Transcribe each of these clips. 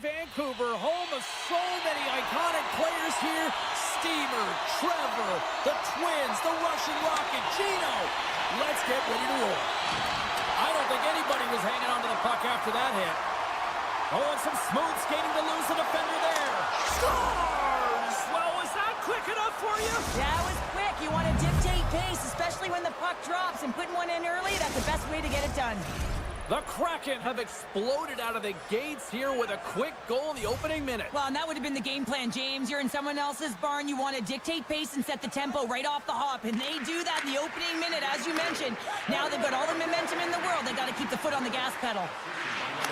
Vancouver, home of so many iconic players here. Steamer, Trevor, the Twins, the Russian Rocket, Gino. Let's get ready to roll. I don't think anybody was hanging on to the puck after that hit. Oh, and some smooth skating to lose the defender there. Scores! Well, was that quick enough for you? Yeah, it was quick. You want to dictate pace, especially when the puck drops, and putting one in early, that's the best way to get it done. The Kraken have exploded out of the gates here with a quick goal in the opening minute. Well, and that would have been the game plan, James. You're in someone else's barn. You want to dictate pace and set the tempo right off the hop, and they do that in the opening minute, as you mentioned. Now they've got all the momentum in the world. They've got to keep the foot on the gas pedal.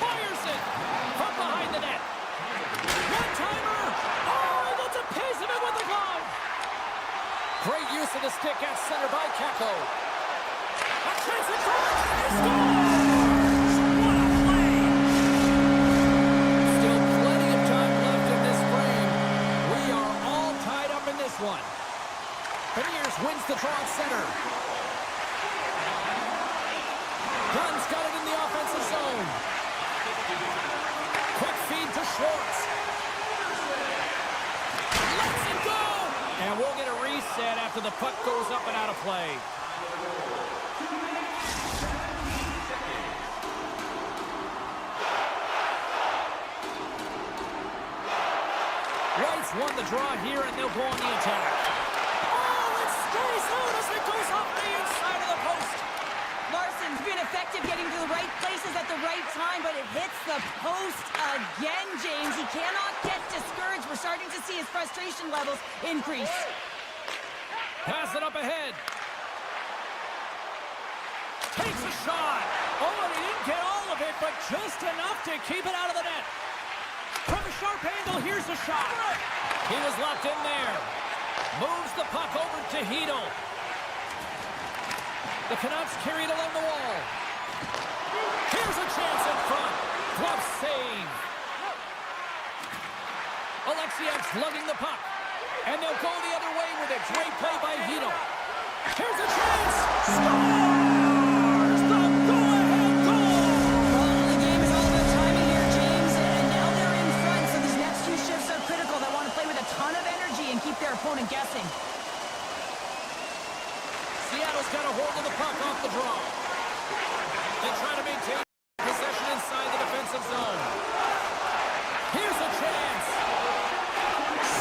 Fires it from behind the net. One-timer. Oh, that's a piece of it with the glove. Great use of the stick at center by Kako. A chance at goal. He scores! One. Beniers wins the draw at center. Gunn's got it in the offensive zone. Quick feed to Schwartz. Lets it go! And we'll get a reset after the puck goes up and out of play. Wrights won the draw here, and they'll go on the attack. Oh, it stays out as it goes off the inside of the post. Larson's been effective getting to the right places at the right time, but it hits the post again, James. He cannot get discouraged. We're starting to see his frustration levels increase. Pass it up ahead. Takes a shot. Oh, and he didn't get all of it, but just enough to keep it out of the net. From a sharp angle, here's a shot. He was locked in there. Moves the puck over to Hedl. The Canucks carry it along the wall. Here's a chance in front. Glove save. Alexiev's lugging the puck. And they'll go the other way with a great play by Hedl. Here's a chance. Scores! The go-ahead goal! Well, the game is all about timing here, James. And now they're in front, so these next two shifts are critical. They want to play with a ton of energy and keep their opponent guessing. Seattle's got a hold of the puck off the draw. They try to maintain possession inside the defensive zone. Here's a chance.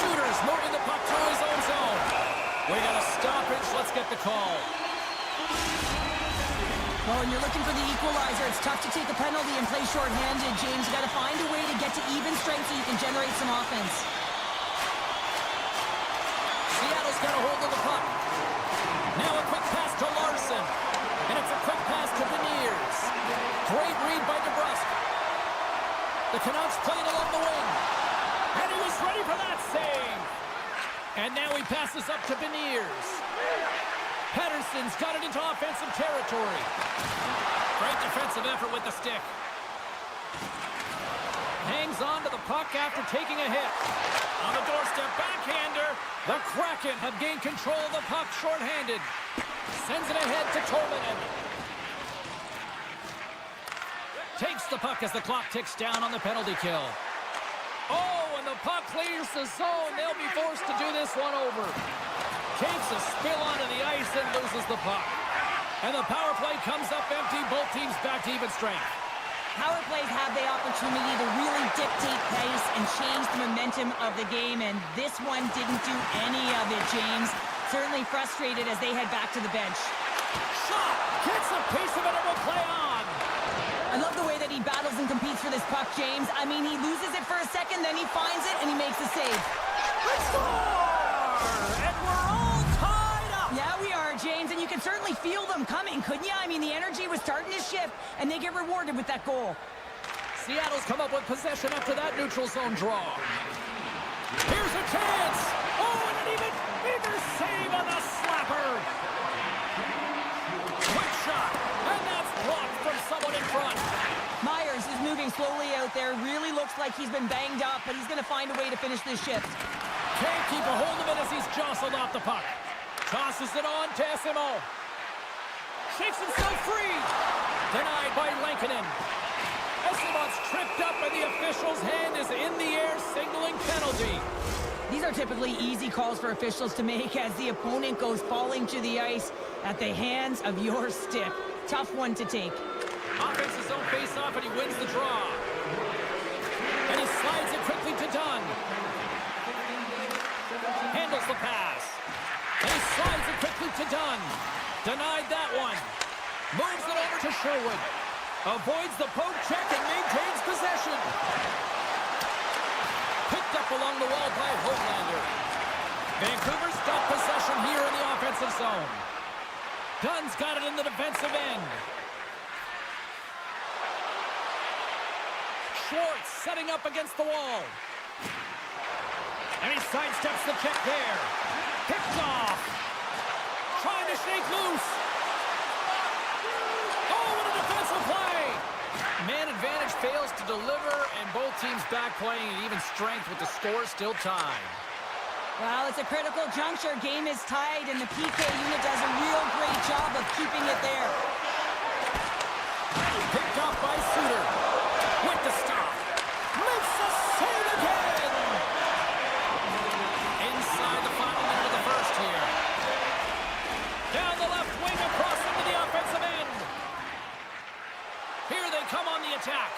Shooters moving the puck to his own zone. We got a stoppage. Let's get the call. Well, when you're looking for the equalizer, it's tough to take a penalty and play shorthanded, James. You got to find a way to get to even strength so you can generate some offense. Seattle's got a hold of the puck. Now a quick pass to Larson. And it's a quick pass to Beniers. Great read by DeBrusque. The Canucks playing along the wing. And he was ready for that save. And now he passes up to Beniers. Pettersson's got it into offensive territory. Great defensive effort with the stick. Hangs on to the puck after taking a hit. On the doorstep, backhander. The Kraken have gained control of the puck shorthanded. Sends it ahead to Tolvanen. Takes the puck as the clock ticks down on the penalty kill. Oh, and the puck clears the zone. They'll be forced to do this one over. Takes a spill onto the ice and loses the puck. And the power play comes up empty. Both teams back to even strength. Power plays have the opportunity to really dictate pace and change the momentum of the game, and this one didn't do any of it, James. Certainly frustrated as they head back to the bench. Shot! Gets a piece of it and will play on. I love the way that he battles and competes for this puck, James. I mean, he loses it for a second, then he finds it, and he makes the save. Let's score! And we're all tied up! Yeah, we are, James, and you can certainly feel them coming, couldn't you? I mean, the energy was starting to shift, and they get rewarded with that goal. Seattle's come up with possession after that neutral zone draw. Here's a chance! Oh, and an even bigger save on the slapper! Quick shot, and that's blocked from someone in front. Myers is moving slowly out there. Really looks like he's been banged up, but he's going to find a way to finish this shift. Can't keep a hold of it as he's jostled off the puck. Tosses it on to SMO. Shakes himself free. Denied by Lankinen. Esteban's tripped up and the official's hand is in the air signaling penalty. These are typically easy calls for officials to make as the opponent goes falling to the ice at the hands of your stick. Tough one to take. Offense his own face-off and he wins the draw. And he slides it quickly to Dunn. Handles the pass. And he slides it quickly to Dunn. Denied that one. Moves it over to Sherwood. Avoids the poke check and maintains possession. Picked up along the wall by Hoglander. Vancouver's got possession here in the offensive zone. Dunn's got it in the defensive end. Schwartz setting up against the wall. And he sidesteps the check there. Picked off. Trying to shake loose. Oh, what a defensive play. Man advantage fails to deliver, and both teams back playing at even strength with the score still tied. Well, it's a critical juncture. Game is tied, and the PK unit does a real great job of keeping it there. Picked off by Suter. With the stop. Makes the save again. Inside the final minute of the first here. Down the left wing across into the offensive end. Here they come on the attack.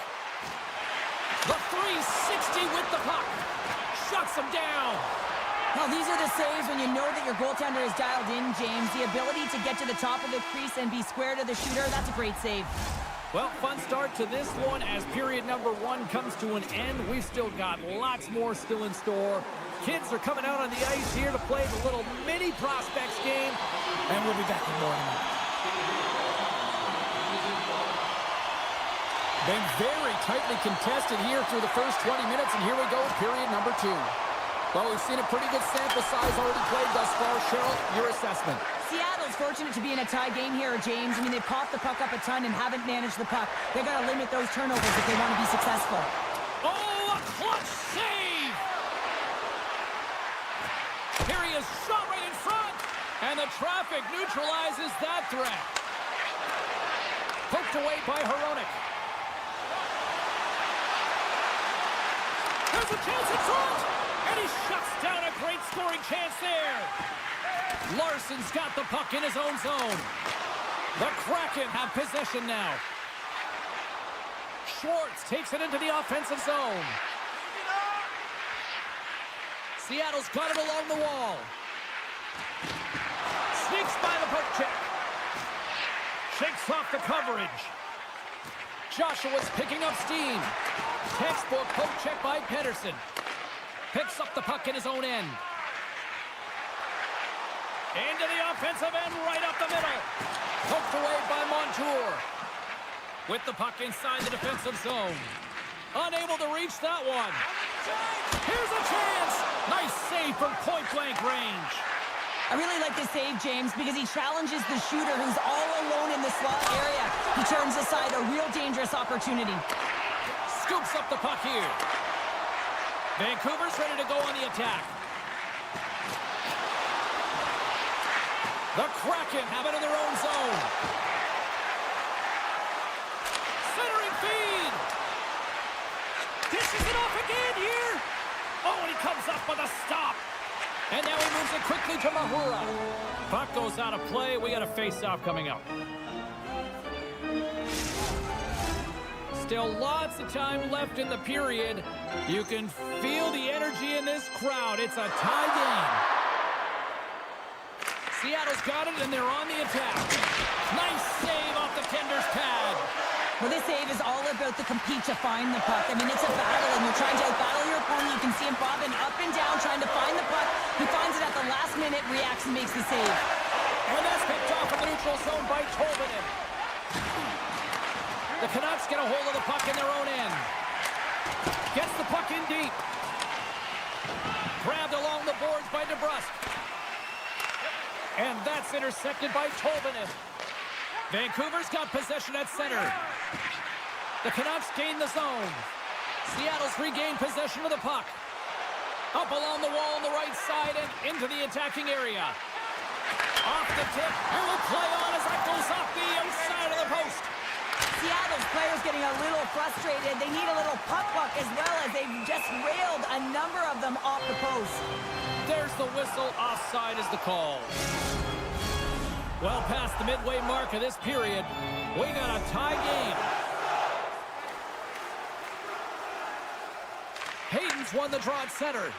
The 360 with the puck. Shuts them down. Now, these are the saves when you know that your goaltender is dialed in, James. The ability to get to the top of the crease and be square to the shooter, that's a great save. Well, fun start to this one as period number 1 comes to an end. We've still got lots more still in store. Kids are coming out on the ice here to play the little mini prospects game, and we'll be back in more in a minute. Been very tightly contested here through the first 20 minutes, and here we go, period number 2. Well, we've seen a pretty good sample size already played thus far. Cheryl, your assessment. Seattle's fortunate to be in a tie game here, James. I mean, they've coughed the puck up a ton and haven't managed the puck. They've got to limit those turnovers if they want to be successful. Oh, a clutch save! Here he is, shot right in front! And the traffic neutralizes that threat. Poked away by Hronek. There's a chance in front! And he shuts down a great scoring chance there. Larson's got the puck in his own zone. The Kraken have possession now. Schwartz takes it into the offensive zone. Seattle's got it along the wall. Sneaks by the poke check. Shakes off the coverage. Joshua's picking up steam. Textbook poke check by Pedersen. Picks up the puck in his own end. Into the offensive end, right up the middle. Poked away by Montour. With the puck inside the defensive zone. Unable to reach that one. Here's a chance. Nice save from point-blank range. I really like this save, James, because he challenges the shooter who's all alone in the slot area. He turns aside a real dangerous opportunity. Scoops up the puck here. Vancouver's ready to go on the attack. The Kraken have it in their own zone. Centering feed. Dishes it off again here. Oh, and he comes up with a stop. And now he moves it quickly to Mahura. Puck goes out of play. We got a face-off coming up. Still lots of time left in the period. You can feel the energy in this crowd. It's a tie game. Seattle's got it, and they're on the attack. Nice save off the tender's pad. Well, this save is all about the compete to find the puck. I mean, it's a battle, and you're trying to outbattle your opponent. You can see him bobbing up and down, trying to find the puck. He finds it at the last minute, reacts and makes the save. And that's picked off in the neutral zone by Tolvanen. The Canucks get a hold of the puck in their own end. Gets the puck in deep. Grabbed along the boards by DeBrusque. And that's intercepted by Tolvanen. Vancouver's got possession at center. The Canucks gain the zone. Seattle's regained possession of the puck. Up along the wall on the right side and into the attacking area. Off the tip. And will play on as that goes off the outside of the post. Seattle's players getting a little frustrated. They need a little puck luck as well as they've just railed a number of them off the post. There's the whistle. Offside is the call. Well past the midway mark of this period, we got a tie game. Hayden's won the draw at center.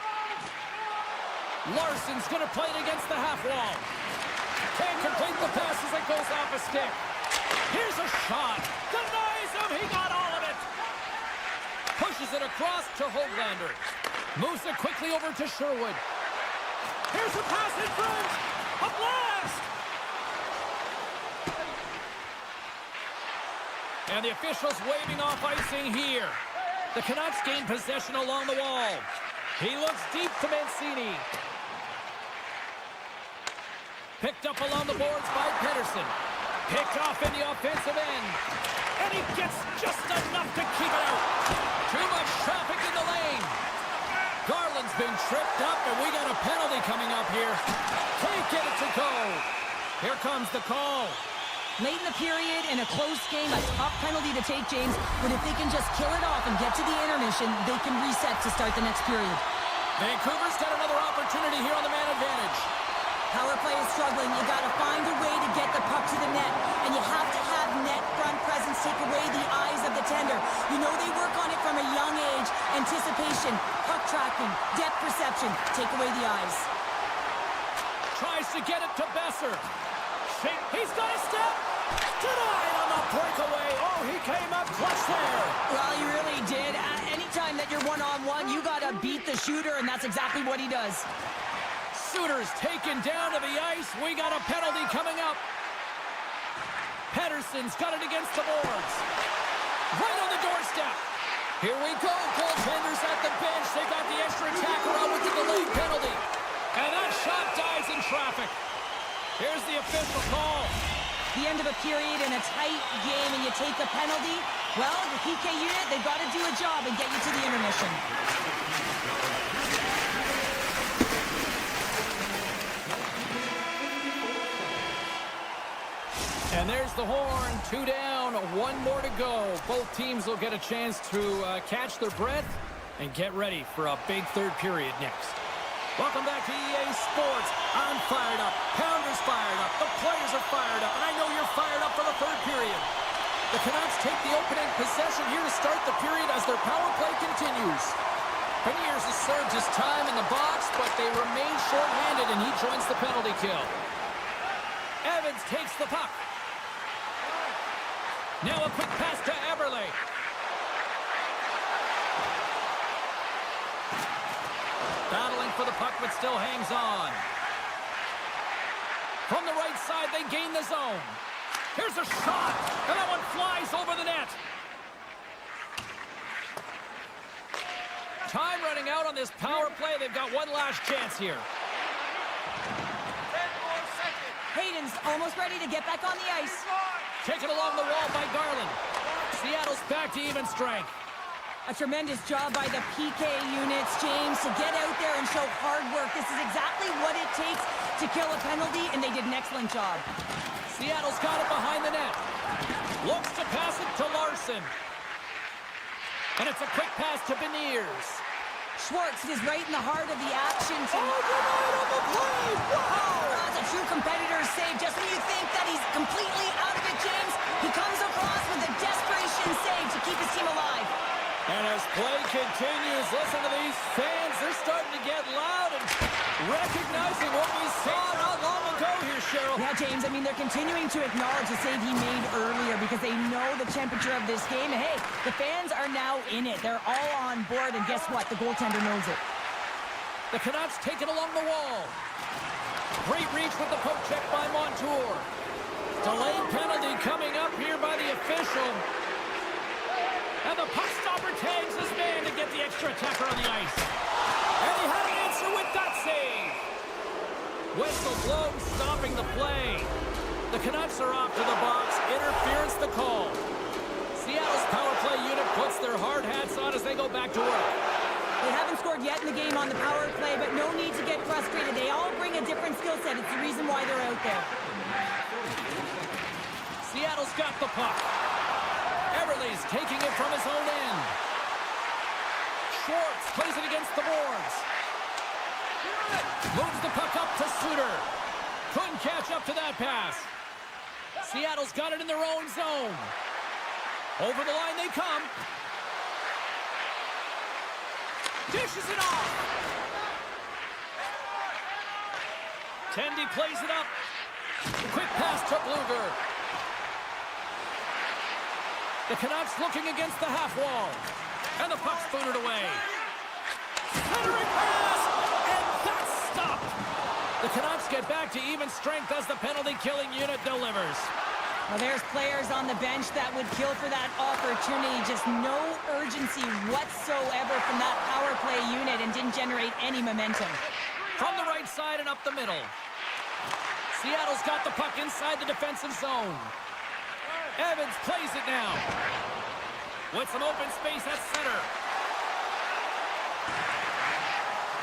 Larson's going to play it against the half wall. Can't complete the pass as it goes off a stick. Here's a shot. Denies him. He got all of it. Pushes it across to Hoglander. Moves it quickly over to Sherwood. Here's a pass in front. A blast. And the officials waving off icing here. The Canucks gain possession along the wall. He looks deep to Mancini. Picked up along the boards by Pedersen. Picked off in the offensive end. And he gets just enough to keep it out. Too much traffic in the lane. Garland's been tripped up, and we got a penalty coming up here. Can't get it to go. Here comes the call. Late in the period, in a close game, a tough penalty to take, James. But if they can just kill it off and get to the intermission, they can reset to start the next period. Vancouver's got another opportunity here on the man advantage. Power play is struggling. You got to find a way to get the puck to the net. And you have to have net front presence take away the eyes of the tender. You know they work on it from a young age. Anticipation, puck tracking, depth perception. Take away the eyes. Tries to get it to Besser. He's got a step. Denied on the breakaway. Oh, he came up clutch there. Well, he really did. Anytime that you're one-on-one, you got to beat the shooter, and that's exactly what he does. Suter's taken down to the ice. We got a penalty coming up. Pedersen's got it against the boards. Right on the doorstep. Here we go. Goaltenders at the bench. They got the extra attacker out with the delayed penalty. And that shot dies in traffic. Here's the official call. The end of a period in a tight game and you take the penalty. Well, the PK unit, they've got to do a job and get you to the intermission. And there's the horn. 2 down, 1 more to go. Both teams will get a chance to catch their breath and get ready for a big third period next. Welcome back to EA Sports. I'm fired up. Pounder's fired up. The players are fired up. And I know you're fired up for the third period. The Canucks take the opening possession here to start the period as their power play continues. Beniers has served his time in the box, but they remain short-handed, and he joins the penalty kill. Evans takes the puck. Now a quick pass to Eberle. Battling for the puck, but still hangs on. From the right side, they gain the zone. Here's a shot, and that one flies over the net. Time running out on this power play. They've got one last chance here. 10 more seconds. Hayden's almost ready to get back on the ice. Taken along the wall by Garland. Seattle's back to even strength. A tremendous job by the PK units, James, to get out there and show hard work. This is exactly what it takes to kill a penalty, and they did an excellent job. Seattle's got it behind the net. Looks to pass it to Larson. And it's a quick pass to Beniers. Schwartz is right in the heart of the action. Oh, denied on the play! Wow! That's a true competitor's save. Just when you think that he's completely out of it, James, he comes across with a desperation save to keep his team alive. And as play continues, listen to these fans. They're starting to get loud and recognizing what we saw not long ago here, Cheryl. Yeah, James, I mean, they're continuing to acknowledge the save he made earlier because they know the temperature of this game. And hey, the fans are now in it. They're all on board, and guess what? The goaltender knows it. The Canucks take it along the wall. Great reach with the poke check by Montour. Delayed penalty coming up here by the official. And the puck stopper tags his man to get the extra attacker on the ice. And he had an answer with that save. Whistle blows, stopping the play. The Canucks are off to the box. Interference the call. Seattle's power play unit puts their hard hats on as they go back to work. They haven't scored yet in the game on the power play, but no need to get frustrated. They all bring a different skill set. It's the reason why they're out there. Seattle's got the puck. Eberle's taking it from his own end. Schwartz plays it against the boards. Moves the puck up to Suter. Couldn't catch up to that pass. Seattle's got it in their own zone. Over the line they come. Dishes it off. Tendy plays it up. Quick pass to Bluger. The Canucks looking against the half wall. And the puck's booted away. Centering pass! And that's stopped! The Canucks get back to even strength as the penalty-killing unit delivers. Well, there's players on the bench that would kill for that opportunity. Just no urgency whatsoever from that power play unit and didn't generate any momentum. From the right side and up the middle. Seattle's got the puck inside the defensive zone. Evans plays it now. With some open space at center.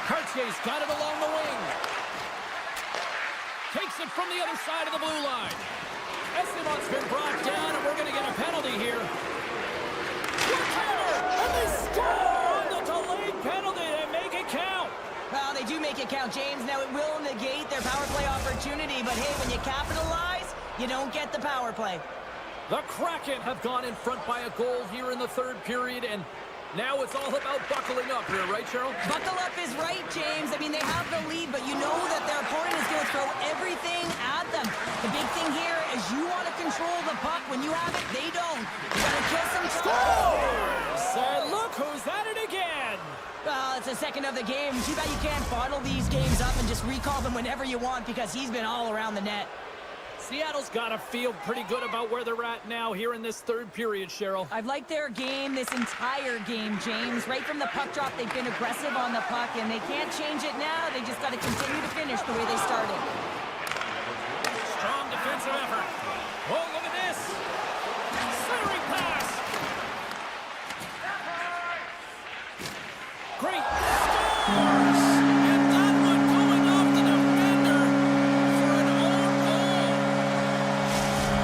Cartier's got it along the wing. Takes it from the other side of the blue line. Esteban's been brought down, and we're going to get a penalty here. And they score on the delayed penalty. They make it count. Well, they do make it count, James. Now, it will negate their power play opportunity, but hey, when you capitalize, you don't get the power play. The Kraken have gone in front by a goal here in the third period, and now it's all about buckling up here, right, Cheryl? Buckle up is right, James. I mean, they have the lead, but you know that their opponent is going to throw everything at them. The big thing here is you want to control the puck. When you have it, they don't. You got to kill some Scores! And look who's at it again! Well, it's the second of the game. Too bad you can't bottle these games up and just recall them whenever you want because he's been all around the net. Seattle's got to feel pretty good about where they're at now here in this third period, Cheryl. I've liked their game this entire game, James. Right from the puck drop, they've been aggressive on the puck, and they can't change it now. They just got to continue to finish the way they started. Strong defensive effort. Oh, look at this. Centering pass. Great. Scores! And that one going off the defender for an own goal.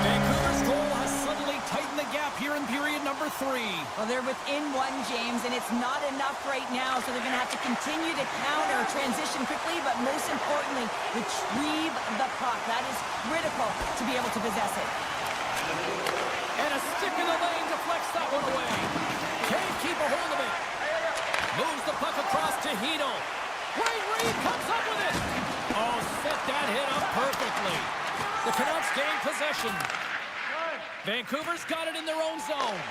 Vancouver's goal has suddenly tightened the gap here in period number 3. Well, they're within one, James, and it's not enough right now, so they're going to have to continue to counter, transition quickly, but most importantly, retrieve the puck. That is critical to be able to possess it. And a stick in the lane deflects that one away. Can't keep a hold of it. Moves the puck across to Hito. Great read, comes up with it. Oh, set that hit up perfectly. The Canucks gain possession. Vancouver's got it in their own zone.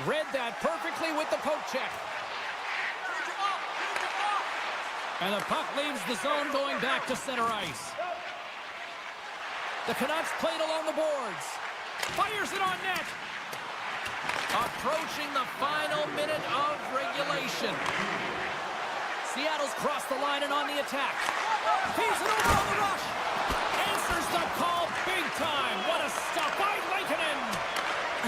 Read that perfectly with the poke check. And the puck leaves the zone going back to center ice. The Canucks played along the boards. Fires it on net. Approaching the final minute of regulation. Seattle's crossed the line and on the attack. He's it over on the rush. Answers the call big time. What a stop by Lankinen.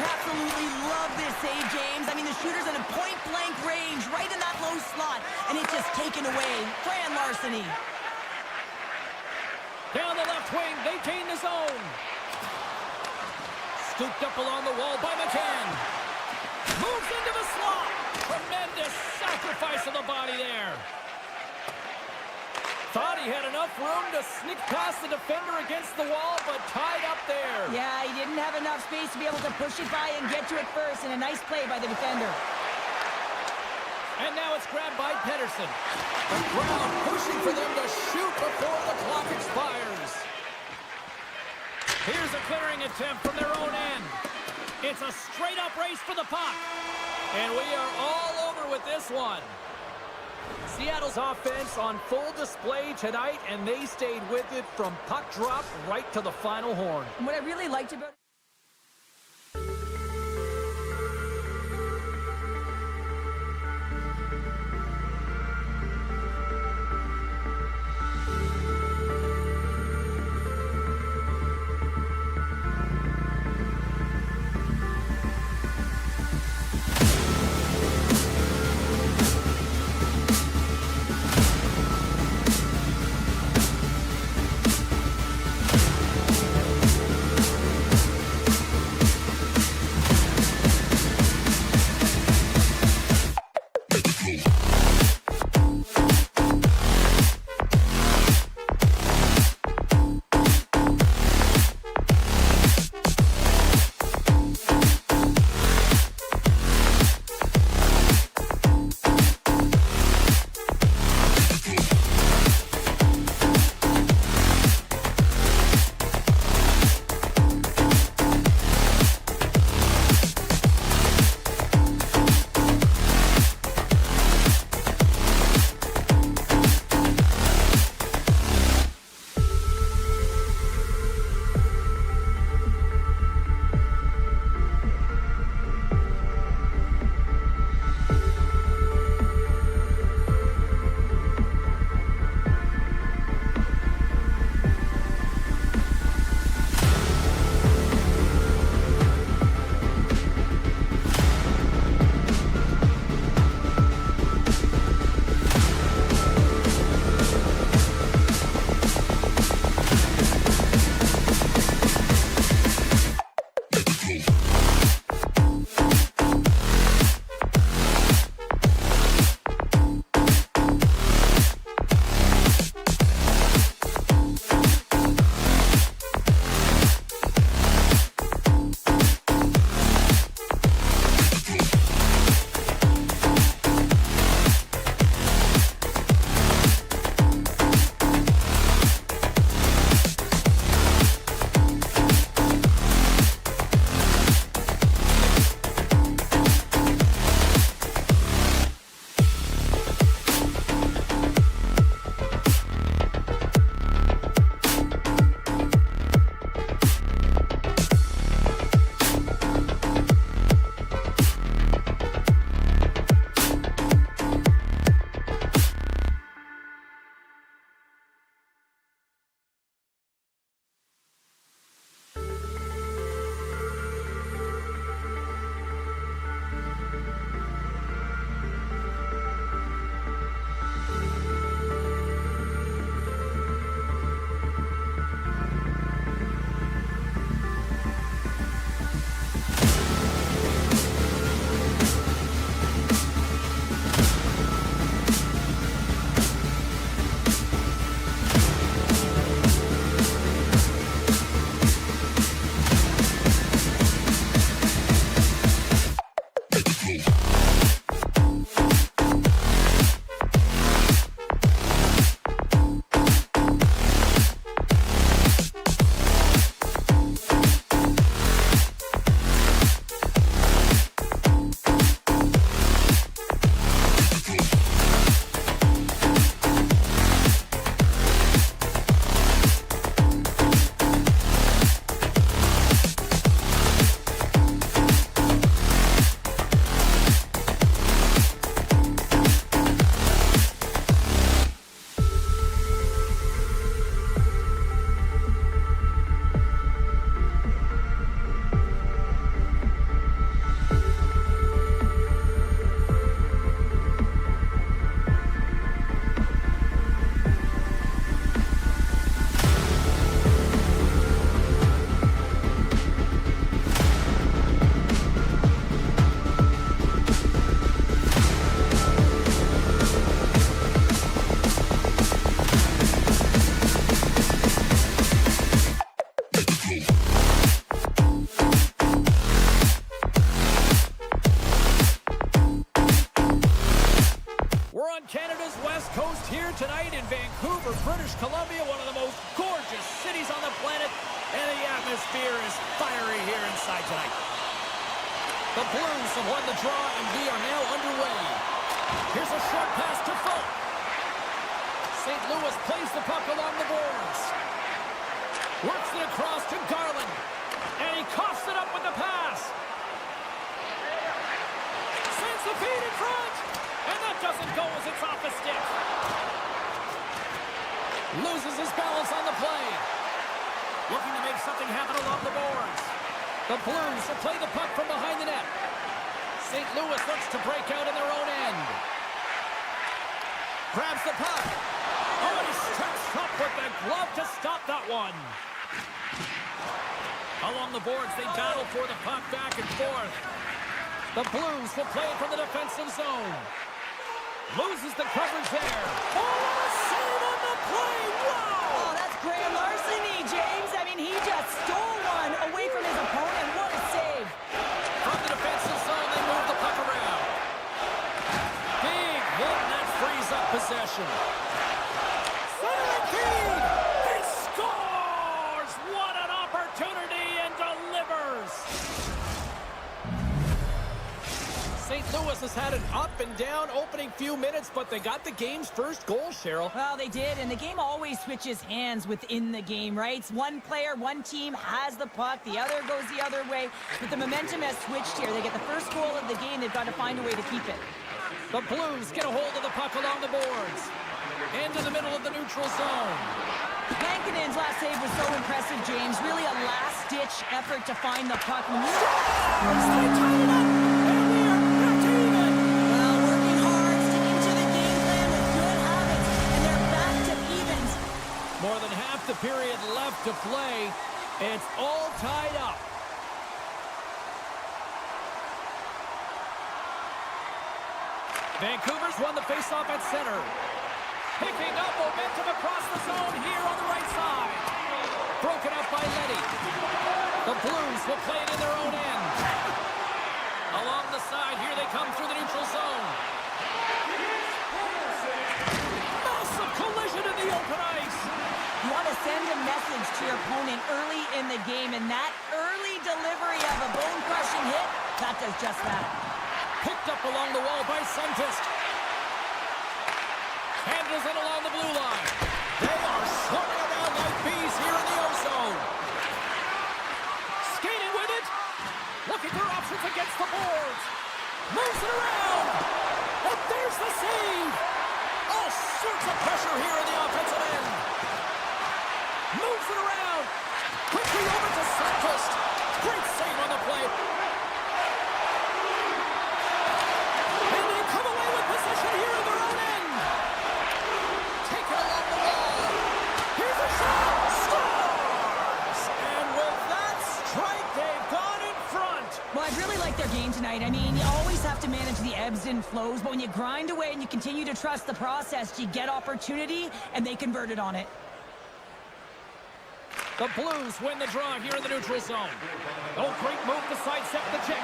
Absolutely love this save, James. I mean, the shooter's in a point-blank range, right in that low slot, and it's just taken away. Grand larceny. Down the left wing, they gain the zone. Scooped up along the wall by McCann. Moves into the slot. Tremendous sacrifice of the body there. Thought he had enough room to sneak past the defender against the wall, but tied up there. Yeah, he didn't have enough space to be able to push it by and get to it first, and a nice play by the defender. And now it's grabbed by Pedersen. The crowd pushing for them to shoot before the clock expires. Here's a clearing attempt from their own end. It's a straight-up race for the puck. And we are all over with this one. Seattle's offense on full display tonight, and they stayed with it from puck drop right to the final horn. What I really liked about We're on Canada's west coast here tonight in Vancouver, British Columbia, one of the most gorgeous cities on the planet, and the atmosphere is fiery here inside tonight. The Blues have won the draw, and we are now underway. Here's a short pass to Folk. St. Louis plays the puck along the boards. Works it across to Garland, and he coughs it up with the pass. Sends the feed in front. And that doesn't go as it's off the stick. Loses his balance on the play. Looking to make something happen along the boards. The Blues will play the puck from behind the net. St. Louis looks to break out in their own end. Grabs the puck. Oh, he steps up with the glove to stop that one. Along the boards, they battle for the puck back and forth. The Blues will play it from the defensive zone. Loses the coverage there. Oh, what a save on the play! Wow! Oh, that's grand larceny, James. I mean, he just stole one away from his opponent. What a save. From the defensive zone, they move the puck around. Big hit, and that frees up possession. Centering feed! He scores! What an opportunity, and delivers! St. Louis has had an up and down opening few minutes, but they got the game's first goal, Cheryl. Well, they did, and the game always switches hands within the game, right? It's one player, one team has the puck, the other goes the other way, but the momentum has switched here. They get the first goal of the game, they've got to find a way to keep it. The Blues get a hold of the puck along the boards. Into the middle of the neutral zone. Hankinen's last save was so impressive, James. Really a last-ditch effort to find the puck. They tied it up, and we are back to even. Well, working hard, sticking to the game plan with good habits, and they're back to evens. More than half the period left to play. It's all tied up. Vancouver's won the faceoff at center. Picking up momentum across the zone here on the right side. Broken up by Leddy. The Blues will play it in their own end. Along the side, here they come through the neutral zone. Massive collision in the open ice. You want to send a message to your opponent early in the game, and that early delivery of a bone-crushing hit, that does just that. Picked up along the wall by Sundqvist. Handles it along the blue line. They are swarming around like bees here in the O-zone. Skating with it. Looking for options against the boards. Moves it around. And there's the save. All sorts of pressure here in the offensive end. Moves it around. Quickly over to Sundqvist. Great save on the play. Game tonight. I mean, you always have to manage the ebbs and flows, but when you grind away and you continue to trust the process, you get opportunity, and they converted on it. The Blues win the draw here in the neutral zone. Oh, great move to sidestep the check.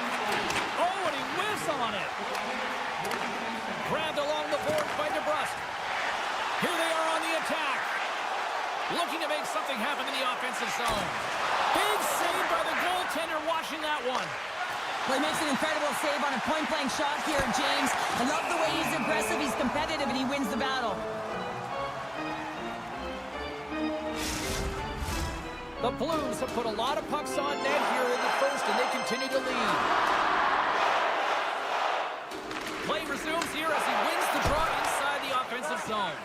Oh, and he whiffs on it. Grabbed along the boards by DeBrusque. Here they are on the attack. Looking to make something happen in the offensive zone. Big save by the goaltender watching that one. Well, he makes an incredible save on a point-blank shot here, James. I love the way he's aggressive, he's competitive, and he wins the battle. The Blues have put a lot of pucks on net here in the first, and they continue to lead. Play resumes here as he wins the draw inside the offensive zone.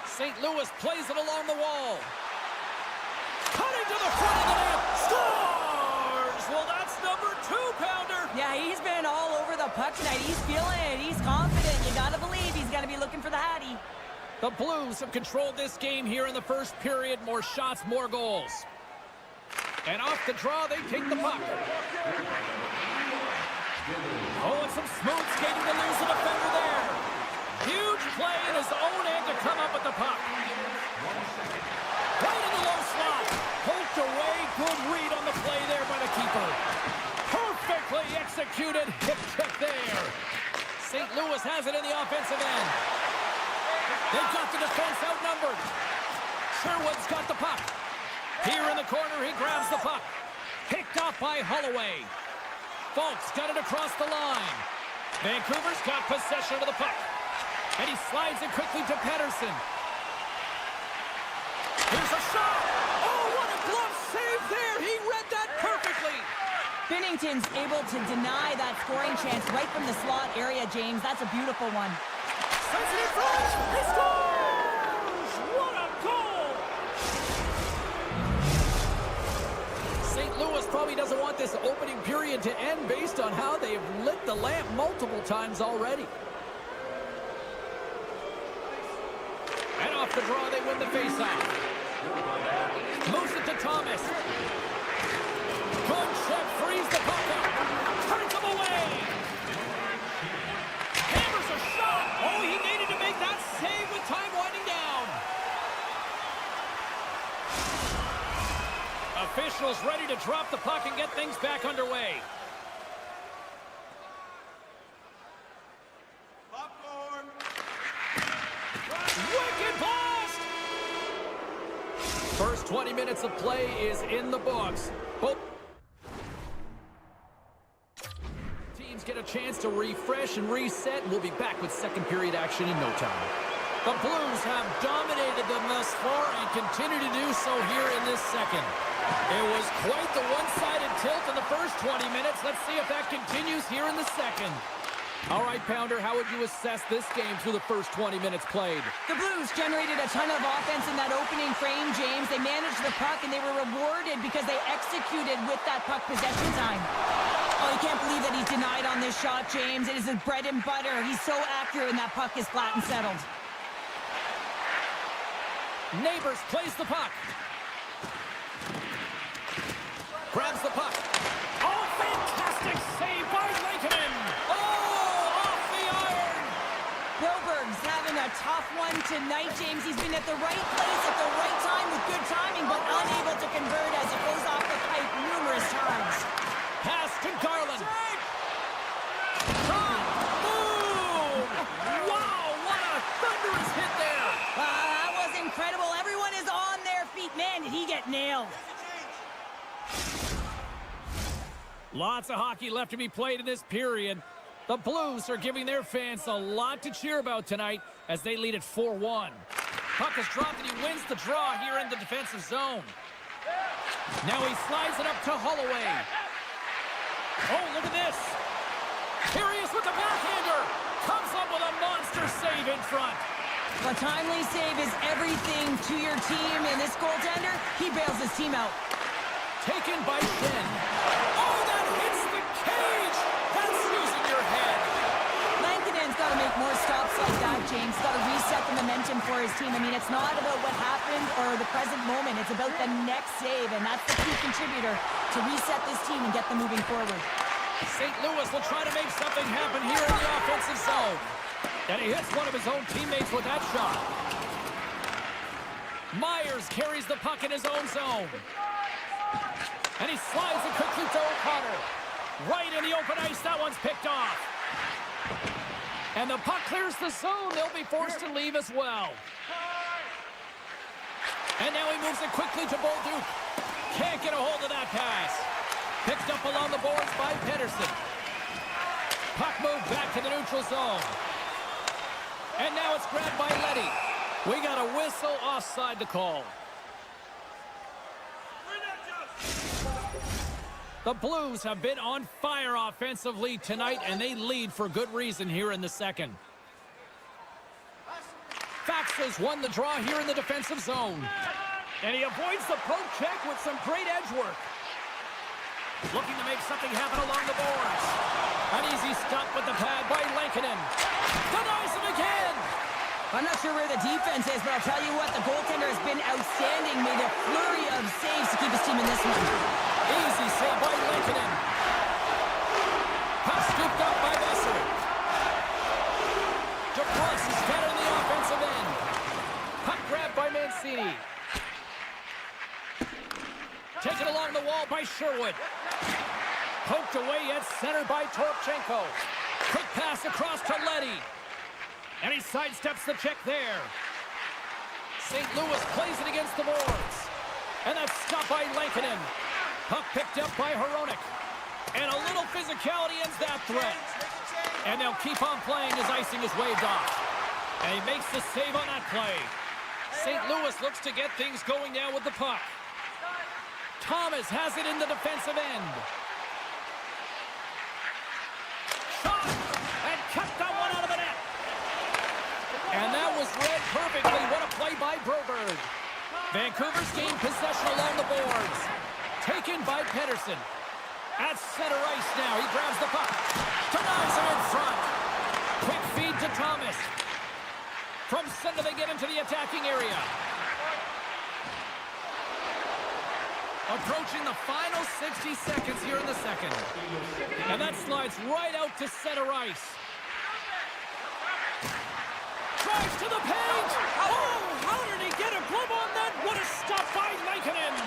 St. Louis plays it along the wall. Cutting to the front of the net. Scores! Well, that's number 2-pounder. Yeah, he's been all over the puck tonight. He's feeling it. He's confident. You got to believe he's going to be looking for the Hattie. The Blues have controlled this game here in the first period. More shots, more goals. And off the draw, they take the puck. Oh, and some smooth skating to lose the defender there. Huge play in his own end to come up with the puck. Right in the low slot. Poked away Good read on the play there by the keeper. Perfectly executed hip check there. St. Louis has it in the offensive end. They've got the defense outnumbered. Sherwood's got the puck. Here in the corner, he grabs the puck. Picked off by Holloway. Folks got it across the line. Vancouver's got possession of the puck. And he slides it quickly to Pettersson. Here's a shot. Oh, what a glove save there. He read that perfectly. Binnington's able to deny that scoring chance right from the slot area, James. That's a beautiful one. Sends it in front. He scores! What a goal! St. Louis probably doesn't want this opening period to end based on how they've lit the lamp multiple times already. And off the draw, they win the faceoff. Moves it to Thomas. Good check, frees the puck up. Turns him away. Hammers a shot. Oh, he needed to make that save with time winding down. Officials ready to drop the puck and get things back underway. Popcorn. Wicked blast! First 20 minutes of play is in the books. Both teams get a chance to refresh and reset, and we'll be back with second period action in no time. The Blues have dominated them thus far and continue to do so here in this second. It was quite the one-sided tilt in the first 20 minutes. Let's see if that continues here in the second. All right, Pounder, how would you assess this game through the first 20 minutes played? The Blues generated a ton of offense in that opening frame, James. They managed the puck, and they were rewarded because they executed with that puck possession time. Oh, you can't believe that he's denied on this shot, James. It is his bread and butter. He's so accurate, and that puck is flat and settled. Neighbors plays the puck. Grabs the puck. Oh, fantastic save by Lankinen. Oh, off the iron. Broberg's having a tough one tonight, James. He's been at the right place at the right time with good timing, but unable to convert as it goes off the pipe numerous times. Pass to Garland. Shot. Boom. Wow, what a thunderous hit there. That was incredible. Everyone is on their feet. Man, did he get nailed. Lots of hockey left to be played in this period. The Blues are giving their fans a lot to cheer about tonight as they lead at 4-1. Puck is dropped and he wins the draw here in the defensive zone. Now he slides it up to Holloway. Oh, look at this. Here he is with the backhander. Comes up with a monster save in front. A timely save is everything to your team, and this goaltender, he bails his team out. Taken by Ken. Oh, that hits the cage! That's using your head. Lankinen's got to make more stops like that, James. Got to reset the momentum for his team. I mean, it's not about what happened or the present moment. It's about the next save, and that's the key contributor to reset this team and get them moving forward. St. Louis will try to make something happen here in the offensive zone. And he hits one of his own teammates with that shot. Myers carries the puck in his own zone. And he slides it quickly to O'Connor. Right in the open ice, that one's picked off. And the puck clears the zone. They'll be forced to leave as well. And now he moves it quickly to Bolduc. Can't get a hold of that pass. Picked up along the boards by Pettersson. Puck moved back to the neutral zone. And now it's grabbed by Leddy. We got a whistle offside the call. The Blues have been on fire offensively tonight, and they lead for good reason here in the second. Fax has won the draw here in the defensive zone. And he avoids the poke check with some great edge work. Looking to make something happen along the boards. An easy stop with the pad by Lankinen. Denies him again. I'm not sure where the defense is, but I'll tell you what, the goaltender has been outstanding. Made a flurry of saves to keep his team in this one. Easy save by Lankinen. Puck scooped up by Besser. DeBrus is got it in the offensive end. Puck grabbed by Mancini. Taken it along the wall by Sherwood. Poked away at center by Torchenko. Quick pass across to Leddy. And he sidesteps the check there. St. Louis plays it against the boards. And that's stopped by Lankinen. Puck picked up by Hronek. And a little physicality ends that threat. And they'll keep on playing as icing is waved off. And he makes the save on that play. St. Louis looks to get things going now with the puck. Thomas has it in the defensive end. Shot! And cut that one out of the net. And that was read perfectly. What a play by Broberg. Vancouver's gained possession along the boards. Taken by Pedersen. At center ice now. He grabs the puck. Denies him in front. Quick feed to Thomas. From center they get into the attacking area. Approaching the final 60 seconds here in the second. And that slides right out to center ice. Drives to the paint! Oh, how did he get a glove on that? What a stop by Lankinen!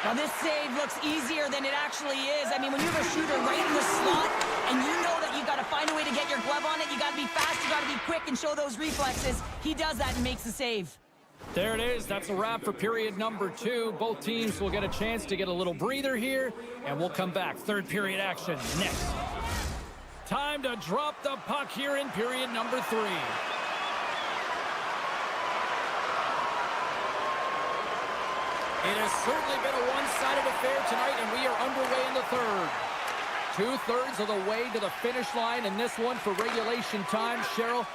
Well, this save looks easier than it actually is. I mean, when you have a shooter right in the slot, and you know that you got to find a way to get your glove on it, you got to be fast, you got to be quick and show those reflexes. He does that and makes the save. There it is. That's a wrap for period number 2. Both teams will get a chance to get a little breather here, and we'll come back. Third period action next. Time to drop the puck here in period number 3. It has certainly been a one-sided affair tonight, and we are underway in the third. 2/3 of the way to the finish line, and this one for regulation time. Cheryl,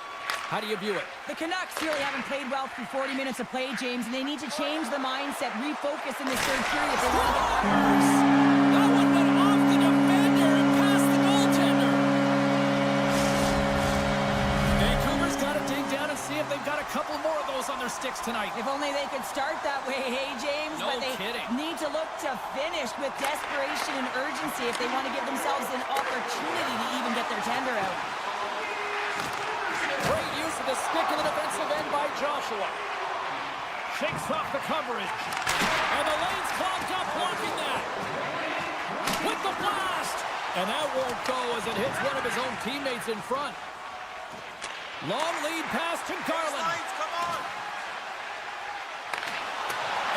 how do you view it? The Canucks really haven't played well through 40 minutes of play, James, and they need to change the mindset, refocus in this third period if they want to get numbers. That one went off the defender and past the goaltender. Vancouver's got to dig down and see if they've got a couple more of those on their sticks tonight. If only they could start that way, hey, James. No but they kidding. need to look to finish with desperation and urgency if they want to give themselves an opportunity to even get their tender out. Great use of the stick in the defensive end by Joshua. Shakes off the coverage. And the lane's clogged up, blocking that. With the blast. And that won't go as it hits one of his own teammates in front. Long lead pass to Garland.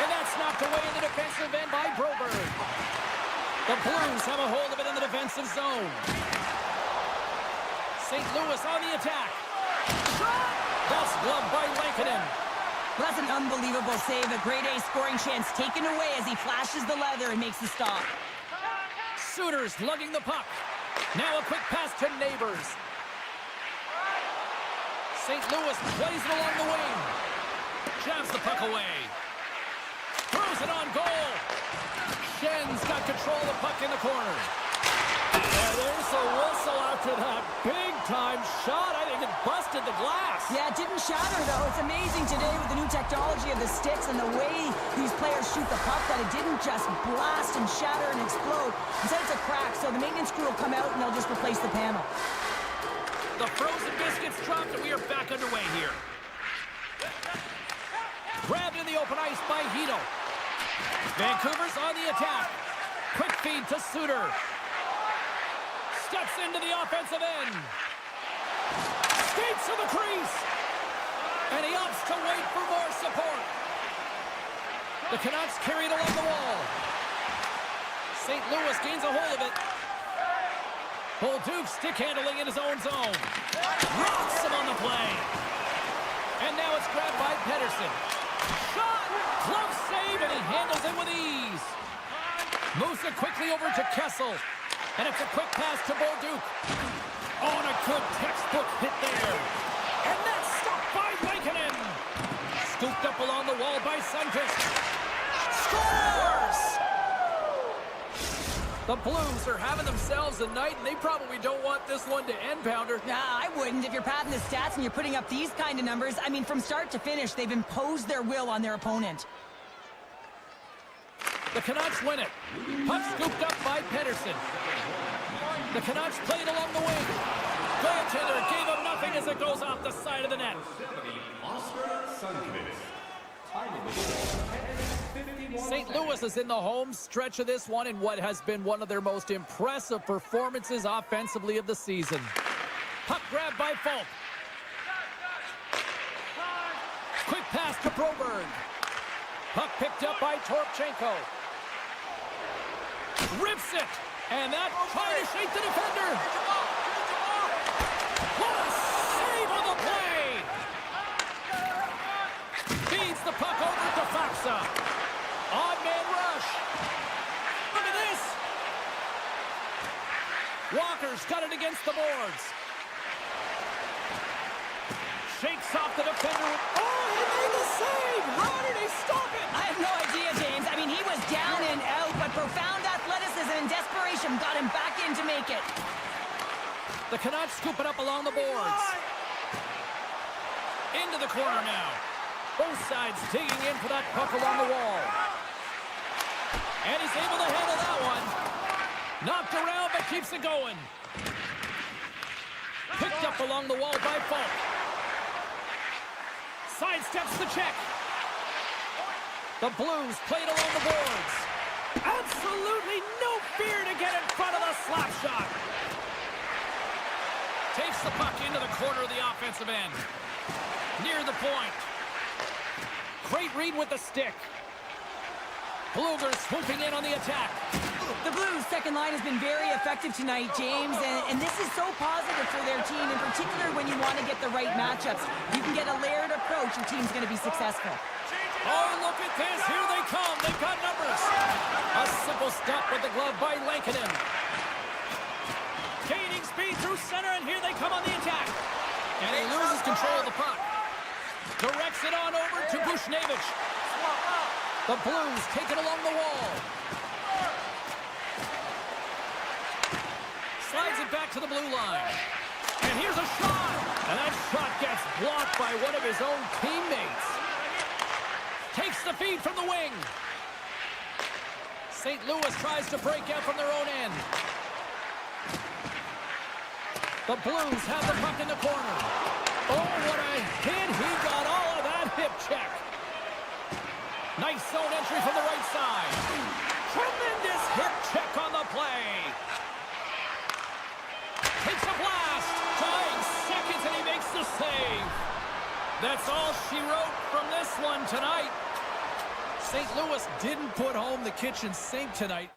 And that's knocked away in the defensive end by Broberg. The Blues have a hold of it in the defensive zone. St. Louis on the attack. That's gloved by Lankinen. Well, that's an unbelievable save. A grade A scoring chance taken away as he flashes the leather and makes the stop. Suter's lugging the puck. Now a quick pass to Neighbors. St. Louis plays it along the wing. Jabs the puck away. Throws it on goal. Schen's got control of the puck in the corner. And there's a whistle after that big-time shot. I think it busted the glass. Yeah, it didn't shatter, though. It's amazing today with the new technology of the sticks and the way these players shoot the puck that it didn't just blast and shatter and explode. Instead, it's a crack, so the maintenance crew will come out and they'll just replace the panel. The frozen biscuits dropped, and we are back underway here. Grabbed in the open ice by Hito. Vancouver's on the attack. Quick feed to Suter. Steps into the offensive end. Skates to the crease. And he opts to wait for more support. The Canucks carry it along the wall. St. Louis gains a hold of it. Bolduc stick handling in his own zone. Rocks him on the play. And now it's grabbed by Pedersen. Shot! Close save, and he handles it with ease. Moves it quickly over to Kessel. And it's a quick pass to Bolduc. Oh, and a good textbook hit there. And that's stopped by Lankinen. Scooped up along the wall by Sundqvist. Scores! The Blues are having themselves a night, and they probably don't want this one to end, Pounder. Nah, I wouldn't. If you're padding the stats and you're putting up these kind of numbers, I mean, from start to finish, they've imposed their will on their opponent. The Canucks win it. Puck scooped up by Pedersen. The Canucks played along the wing. Goaltender gave him nothing as it goes off the side of the net. St. Louis is in the home stretch of this one in what has been one of their most impressive performances offensively of the season. Puck grab by Falk. Quick pass to Broberg. Puck picked up by Torpchenko. Rips it. And that trying to shake the defender. What a save on the play. Feeds the puck over to Faksa. Odd man rush. Look at this. Walker's got it against the boards. Shakes off the defender. Oh, he made the save. How did he stop it? I have no idea, James. I mean, he was down and out, but profound athleticism and desperation got him back in to make it. The Canucks scoop it up along the boards. Into the corner now. Both sides digging in for that puck along the wall. And he's able to handle that one. Knocked around, but keeps it going. Picked up along the wall by Falk. Sidesteps the check. The Blues played along the boards. Absolutely no fear to get in front of the slap shot. Takes the puck into the corner of the offensive end. Near the point. Great read with the stick. Bluger swooping in on the attack. The Blues' second line has been very effective tonight, James, and this is so positive for their team, in particular when you want to get the right matchups. You can get a layered approach, your team's going to be successful. Oh, look at this. Here they come. They've got numbers. A simple stop with the glove by Lankinen. Gaining speed through center, and here they come on the attack. And he loses control of the puck. Directs it on over to Bushnevich. The Blues take it along the wall. Slides it back to the blue line. And here's a shot. And that shot gets blocked by one of his own teammates. Takes the feed from the wing. St. Louis tries to break out from their own end. The Blues have the puck in the corner. Oh, what a hit. He got all of that hip check. Nice zone entry from the right side. Tremendous hip check on the play. Takes a blast. Dying seconds, and he makes the save. That's all she wrote from this one tonight. St. Louis didn't put home the kitchen sink tonight.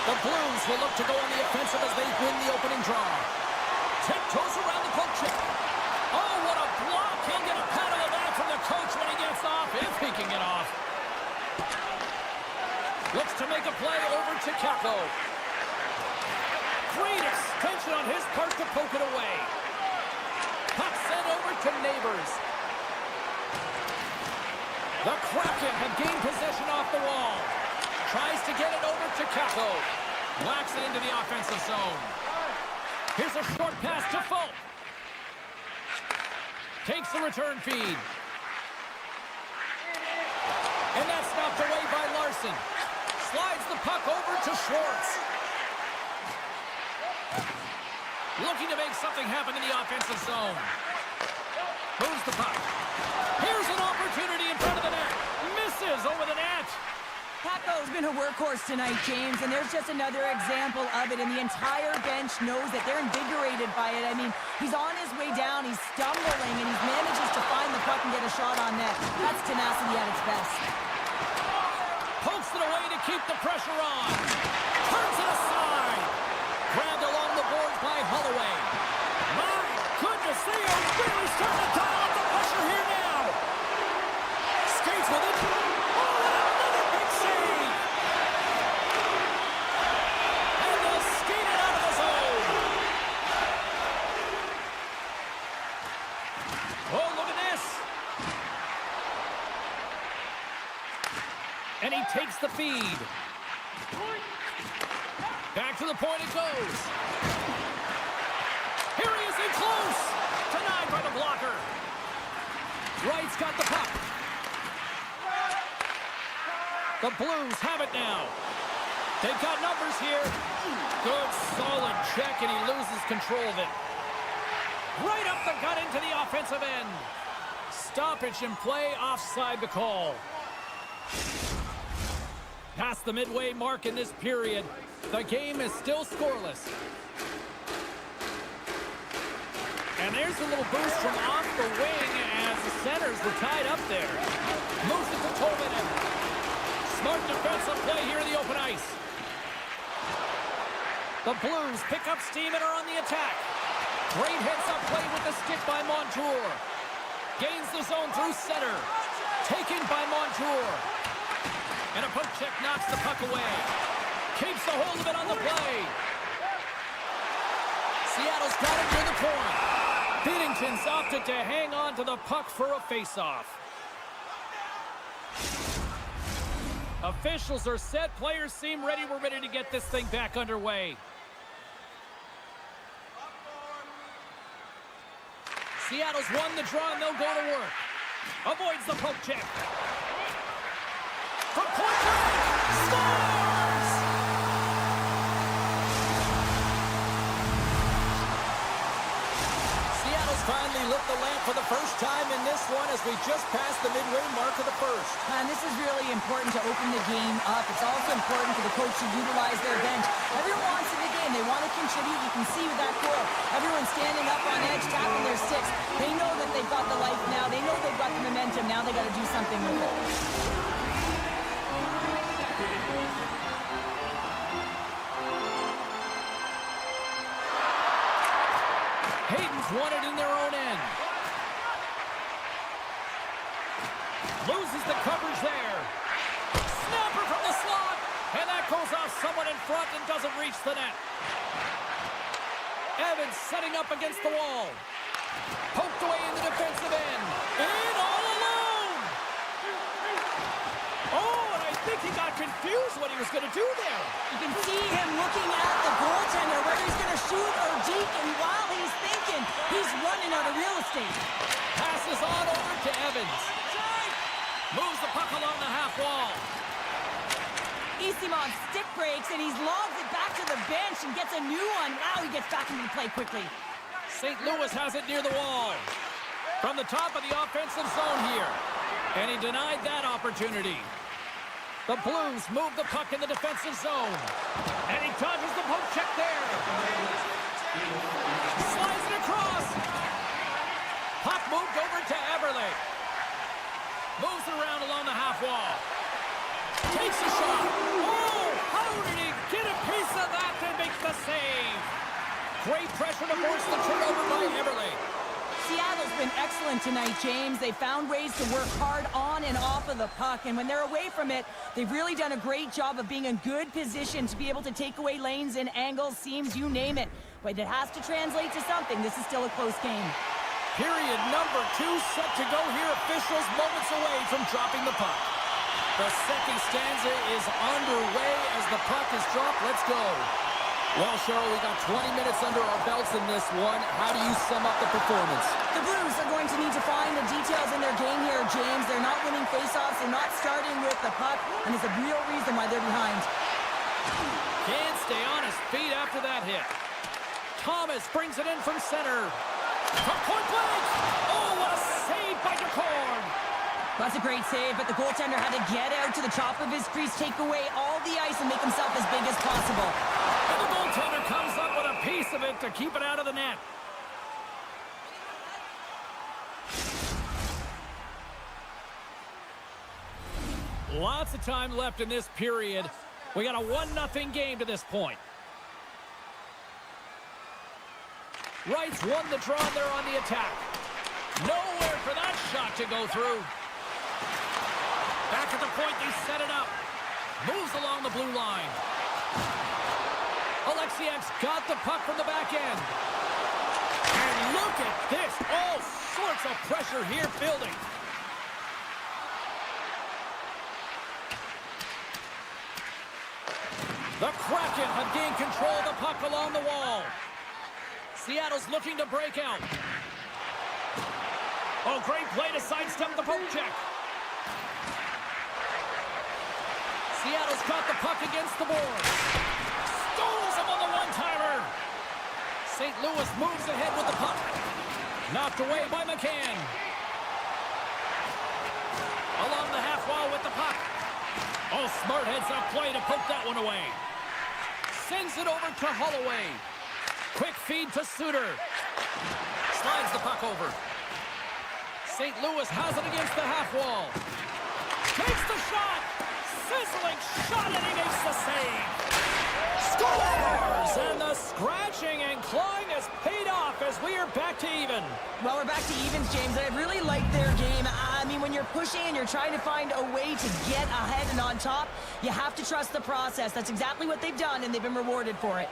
The Blues will look to go on the offensive as they win the opening draw. Tiptoes around the poke check. Oh, what a block. He'll get a pat on the back from the coach when he gets off, if he can get off. Looks to make a play over to Kako. Great extension on his part to poke it away. Puck sent over to Neighbors. The Kraken have gained possession off the wall. Tries to get it over to Kako. Whacks it into the offensive zone. Here's a short pass to Folk. Takes the return feed. And that's knocked away by Larson. Slides the puck over to Schwartz. Looking to make something happen in the offensive zone. Moves the puck. Here's an opportunity in front of the net. Misses over the net. Paco's been a workhorse tonight, James, and there's just another example of it, and the entire bench knows that they're invigorated by it. I mean, he's on his way down, he's stumbling, and he manages to find the puck and get a shot on net. That's tenacity at its best. Pokes it away to keep the pressure on. Turns it aside. Grabbed along the boards by Holloway. My goodness, they are really starting to dial up the pressure here now. Skates with it. And he takes the feed. Back to the point it goes. Here he is in close. Denied by the blocker. Wright's got the puck. The Blues have it now. They've got numbers here. Good, solid check, and he loses control of it. Right up the gut into the offensive end. Stoppage in play, offside the call. Past the midway mark in this period, the game is still scoreless. And there's a little boost from off the wing as the centers were tied up there. Moves it to Tolvanen. Smart defensive play here in the open ice. The Blues pick up steam and are on the attack. Great heads-up play with the stick by Montour. Gains the zone through center. Taken by Montour. And a poke check knocks the puck away. Keeps the hold of it on the play. Seattle's got it near the point. Binnington's opted to hang on to the puck for a face-off. Officials are set. Players seem ready. We're ready to get this thing back underway. Seattle's won the draw and they'll go to work. Avoids the poke check. From point blank, scores! Seattle's finally lit the lamp for the first time in this one as we just passed the midway mark of the first. And this is really important to open the game up. It's also important for the coach to utilize their bench. Everyone wants in the game. They want to contribute. You can see with that goal. Everyone's standing up on edge, tapping their sticks. They know that they've got the life now. They know they've got the momentum. Now they got to do something with it. Hayden's won it in their own end. Loses the coverage there. Snapper from the slot. And that goes off someone in front and doesn't reach the net. Evans setting up against the wall. Poked away in the defensive end. And all alone. Oh, and I think he got confused what he was going to do there. You can see him looking at the goaltender where he's going to shoot or deke, and while he's thinking, he's running out of real estate. Passes on over to Evans. Moves the puck along the half wall. Isimov stick breaks, and he's lobbed it back to the bench and gets a new one. Wow, he gets back into the play quickly. St. Louis has it near the wall. From the top of the offensive zone here. And he denied that opportunity. The Blues move the puck in the defensive zone. And he dodges the poke check there. Slides it across. Puck moved over to Eberle. Moves it around along the half wall. Takes a shot. Oh, how did he get a piece? been excellent tonight, James. They found ways to work hard on and off of the puck, and when they're away from it, they've really done a great job of being in good position to be able to take away lanes and angles, seams, you name it. But it has to translate to something. This is still a close game. Period number 2 set to go here. Officials moments away from dropping the puck. The second stanza is underway as the puck is dropped. Let's go. Well, Cheryl, we got 20 minutes under our belts in this one. How do you sum up the performance? The Blues are going to need to find the details in their game here, James. They're not winning faceoffs. They're not starting with the puck, and it's a real reason why they're behind. Can't stay on his feet after that hit. Thomas brings it in from center. From point blank. Oh, what a save by DeCorn. That's a great save, but the goaltender had to get out to the top of his crease, take away all the ice, and make himself as big as possible. And the goaltender comes up with a piece of it to keep it out of the net. Lots of time left in this period. We got a 1-0 game to this point. Wright's won the draw there on the attack. Nowhere for that shot to go through. Back at the point, they set it up. Moves along the blue line. Alexiak's got the puck from the back end. And look at this. All sorts of pressure here building. The Kraken have gained control of the puck along the wall. Seattle's looking to break out. Oh, great play to sidestep the poke check. Seattle's got the puck against the boards. Stones him on the one-timer. St. Louis moves ahead with the puck. Knocked away by McCann. Along the half wall with the puck. Oh, smart heads-up play to poke that one away. Sends it over to Holloway. Quick feed to Suter. Slides the puck over. St. Louis has it against the half wall. Takes the shot. Sizzling shot, and he makes the save. Scores! And the scratching and clawing has paid off as we are back to even. Well, we're back to evens, James, and I really like their game. I mean, when you're pushing and you're trying to find a way to get ahead and on top, you have to trust the process. That's exactly what they've done, and they've been rewarded for it.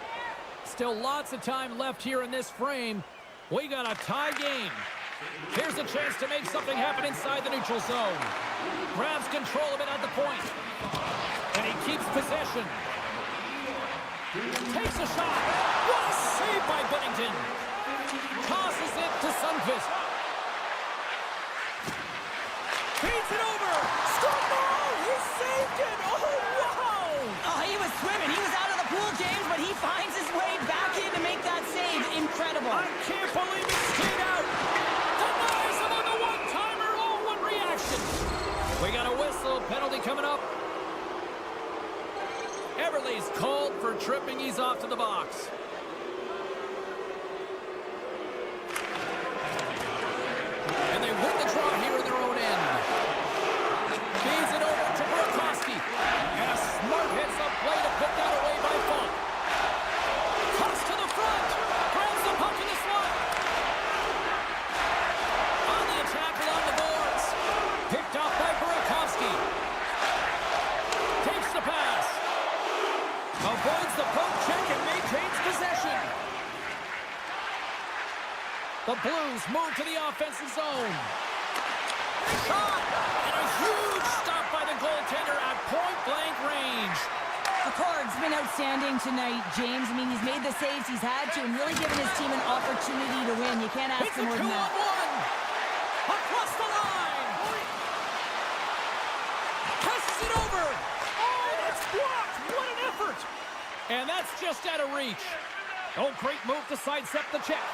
Still lots of time left here in this frame. We got a tie game. Here's a chance to make something happen inside the neutral zone. Grabs control of it at the point. And he keeps possession. Takes a shot. What a save by Binnington. Tosses it to Sundqvist. Feeds it over. Skwara! He saved it! Oh, wow! Oh, he was swimming. He was out of the pool, James, but he finds his way back in to make that save. Incredible. I can't believe he stayed out. Denies him on the one-timer. Oh, what reaction. We got a whistle. Penalty coming up. Everly's called for tripping. He's off to the box. And they win the draw here in their own end. Feeds it over to Burakovsky. And a smart heads-up play to put that away by Funk. Cuts to the front. Grabs the puck in the slot. On the attack along the boards. Picked off by Burakovsky. Takes the pass. Avoids the poke check and maintains possession. The Blues move to the offensive zone. Shot! And a huge stop by the goaltender at point-blank range. Picard's been outstanding tonight, James. I mean, he's made the saves he's had to and really given his team an opportunity to win. You can't ask It's for a more than that. 2-on-1. Across the line. Passes it over. Oh, that's blocked. What an effort. And that's just out of reach. Oh, great move to sidestep the check.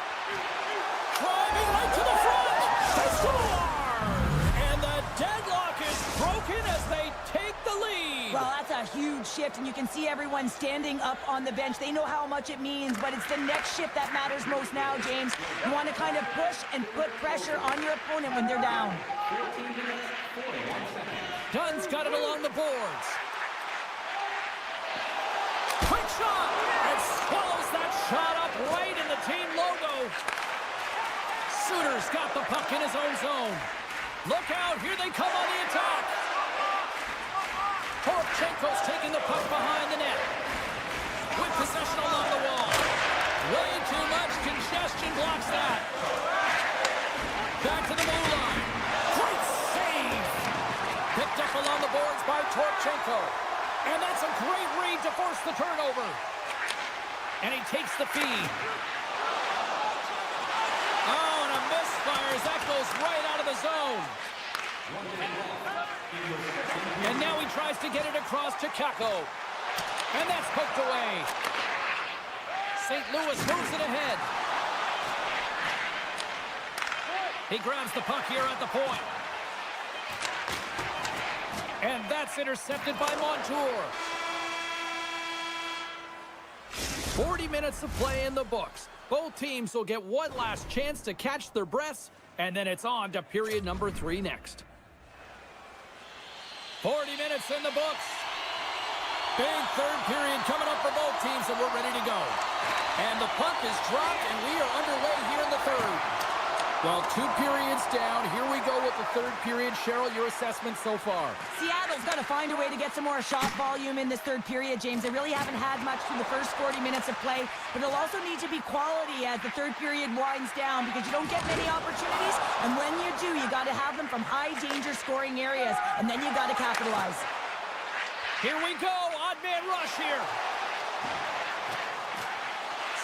Driving right to the front. They score. And the deadlock is broken as they take the lead. Well, that's a huge shift, and you can see everyone standing up on the bench. They know how much it means, but it's the next shift that matters most now, James. You want to kind of push and put pressure on your opponent when they're down. Dunn's got it along the boards. Quick shot! And swallows that shot up right in the team logo. Shooter's got the puck in his own zone. Look out, here they come on the attack. Torchenko's taking the puck behind the net. With possession along the wall. Way too much congestion blocks that. Back to the blue line. Great save. Picked up along the boards by Torchenko. And that's a great read to force the turnover. And he takes the feed. Oh, and a misfire as that goes right out of the zone. And now he tries to get it across to Kako. And that's poked away. St. Louis moves it ahead. He grabs the puck here at the point. And that's intercepted by Montour. 40 minutes of play in the books. Both teams will get one last chance to catch their breaths, and then it's on to period number 3 next. 40 minutes in the books. Big third period coming up for both teams, and we're ready to go. And the puck is dropped, and we are underway here in the third. Well, 2 periods down. Here we go with the third period. Cheryl, your assessment so far? Seattle's got to find a way to get some more shot volume in this third period, James. They really haven't had much through the first 40 minutes of play, but it'll also need to be quality as the third period winds down because you don't get many opportunities, and when you do, you got to have them from high-danger scoring areas, and then you got to capitalize. Here we go. Odd man rush here.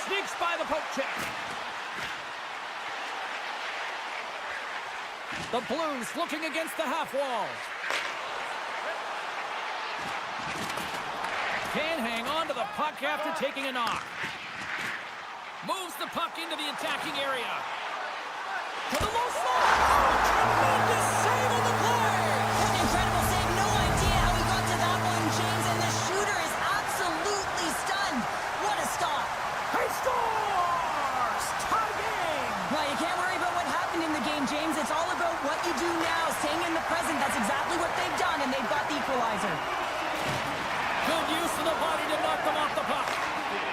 Sneaks by the poke check. The Blues looking against the half wall. Can't hang on to the puck after taking a knock. Moves the puck into the attacking area. To the low slot. Oh, tremendous save on the play. An incredible save. No idea how he got to that one, James. And the shooter is absolutely stunned. What a stop. He scores! Tie game! Well, you can't worry about what happened in the game, James. It's all about what you do now, staying in the present. That's exactly what they've done, and they've got the equalizer. Good use of the body to knock them off the puck.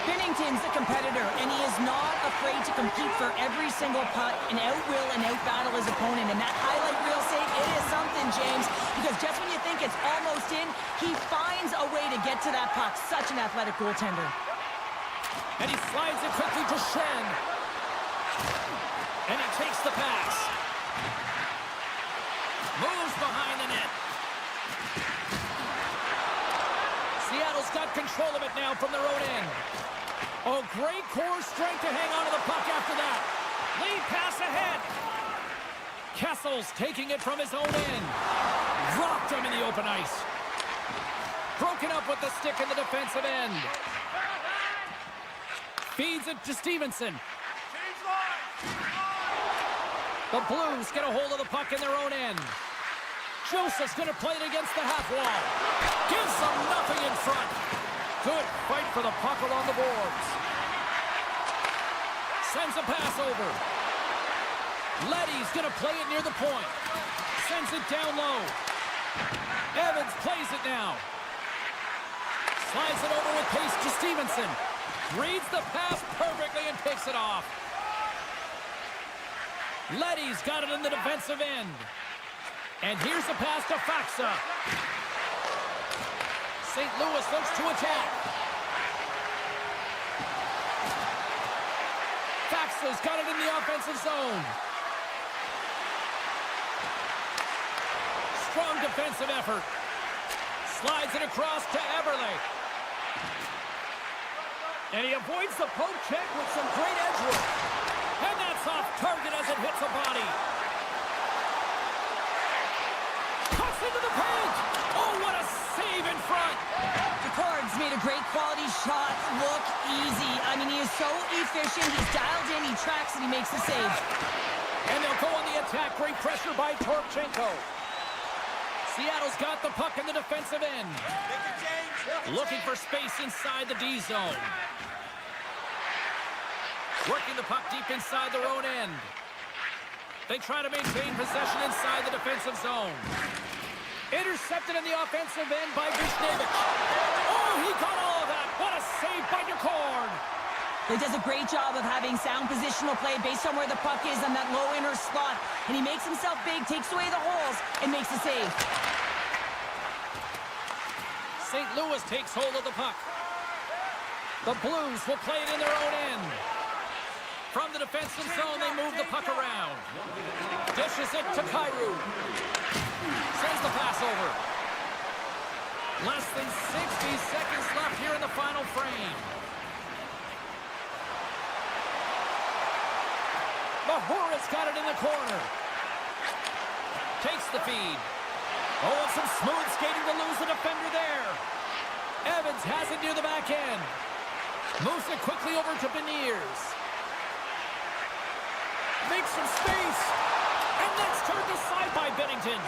Binnington's a competitor, and he is not afraid to compete for every single putt and out-will and out-battle his opponent. And that highlight reel save, it is something, James, because just when you think it's almost in, he finds a way to get to that puck. Such an athletic goaltender. And he slides it quickly to Shen. And he takes the pass. Moves behind the net. Seattle's got control of it now from their own end. Oh, great core strength to hang on to the puck after that. Lead pass ahead. Kessel's taking it from his own end. Dropped him in the open ice. Broken up with the stick in the defensive end. Feeds it to Stevenson. The Blues get a hold of the puck in their own end. Joseph's going to play it against the half wall. Gives them nothing in front. Good fight for the puck along the boards. Sends a pass over. Leddy's going to play it near the point. Sends it down low. Evans plays it now. Slides it over with pace to Stevenson. Reads the pass perfectly and picks it off. Leddy's got it in the defensive end. And here's the pass to Faxa. St. Louis looks to attack. Faxa's got it in the offensive zone. Strong defensive effort. Slides it across to Eberle. And he avoids the poke check with some great edge work. And that's off target as it hits a body. Cuts into the paint. Oh, what a save in front. Picard's made a great quality shot look easy. I mean, he is so efficient. He's dialed in, he tracks, and he makes the save. And they'll go on the attack. Great pressure by Torchenko. Seattle's got the puck in the defensive end. Looking for space inside the D zone. Working the puck deep inside their own end. They try to maintain possession inside the defensive zone. Intercepted in the offensive end by Vishnevich. Oh, he got all of that. What a save by Decorn. He does a great job of having sound positional play based on where the puck is on that low inner slot. And he makes himself big, takes away the holes, and makes a save. St. Louis takes hold of the puck. The Blues will play it in their own end. From the defensive zone, they move the puck around. Dishes it to Kyrou. Sends the pass over. Less than 60 seconds left here in the final frame. Mahura's got it in the corner. Takes the feed. Oh, and some smooth skating to lose the defender there. Evans has it near the back end. Moves it quickly over to Beniers. Makes some space. And that's turned aside by Bennington.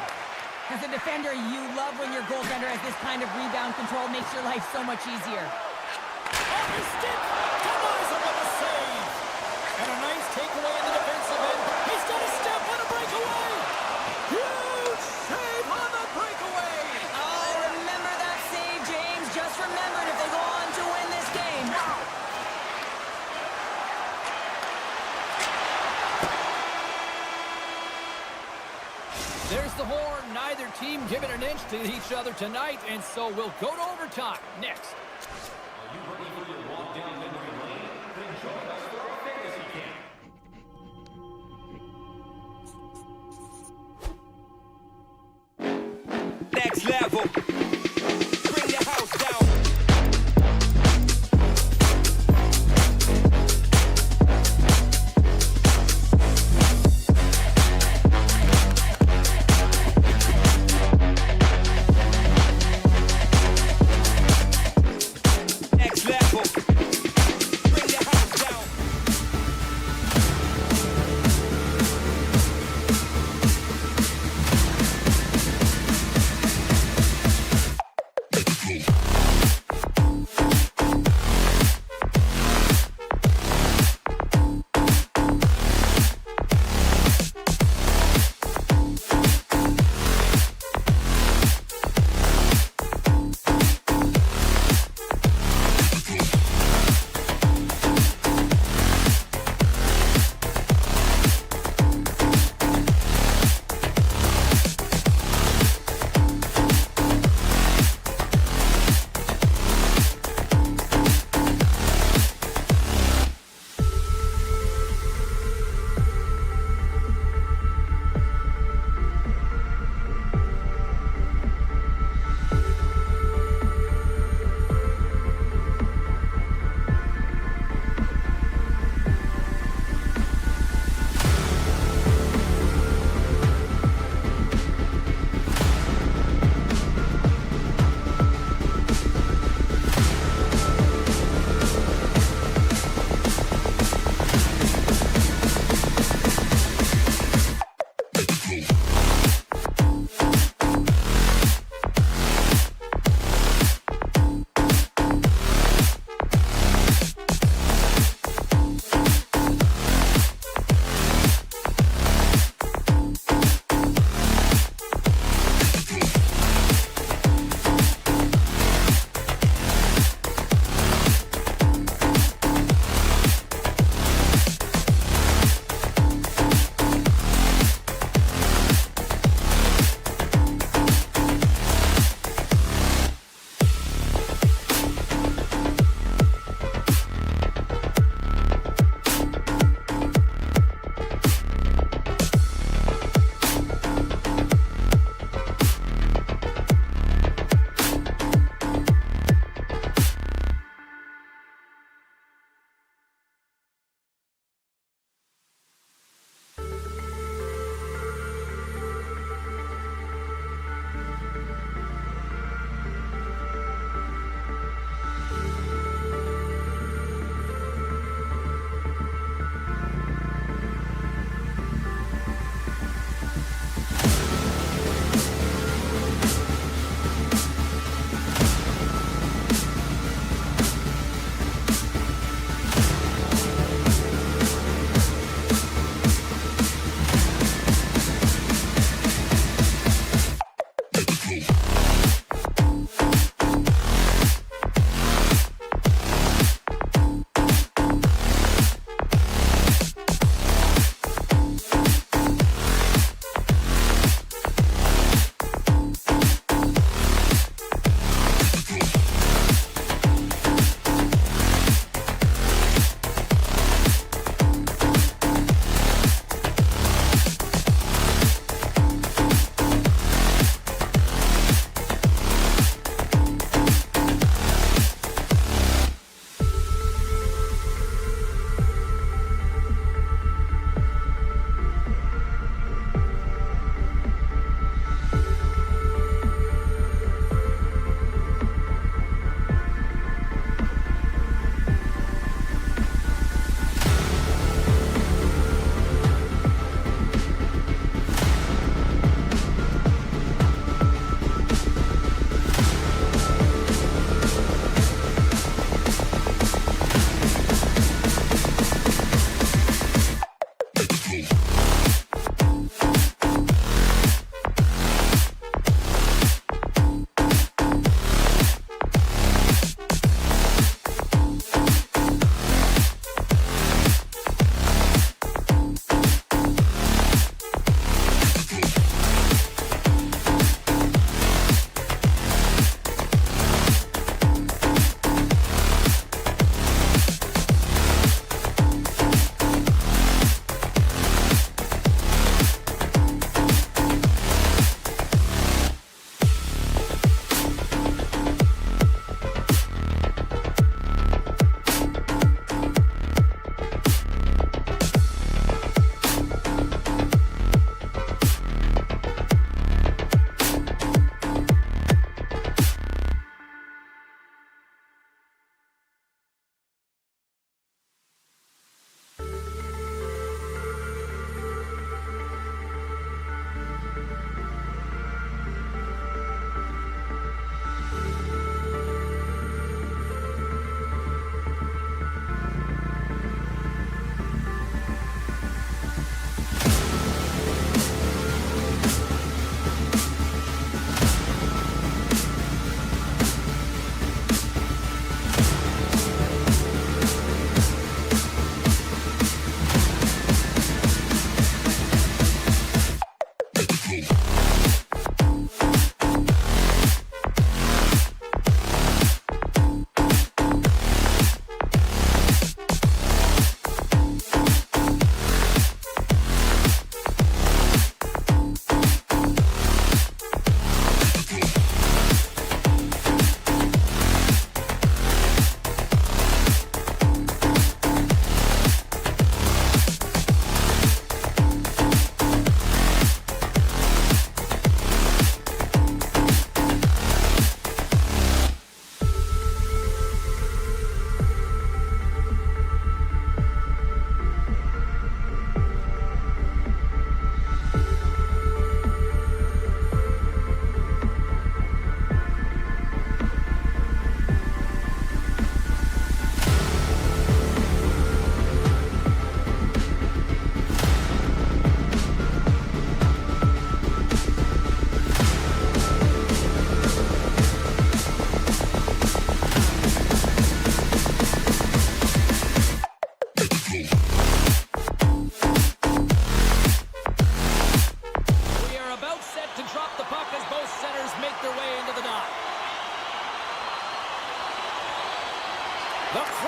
As a defender, you love when your goaltender has this kind of rebound control. Makes your life so much easier. Off his stick. Denies him with a save. And a nice takeaway in the defensive end. He's got a step on a breakaway. Huge save on the breakaway. Oh, remember that save, James. Just remember it if they go on to win this game. There's the horn. Neither team giving an inch to each other tonight, and so we'll go to overtime next. Are you ready for your walk down memory lane? Then join us for a fantasy camp. Next level. Bring the house down. Next level. Bring the house down.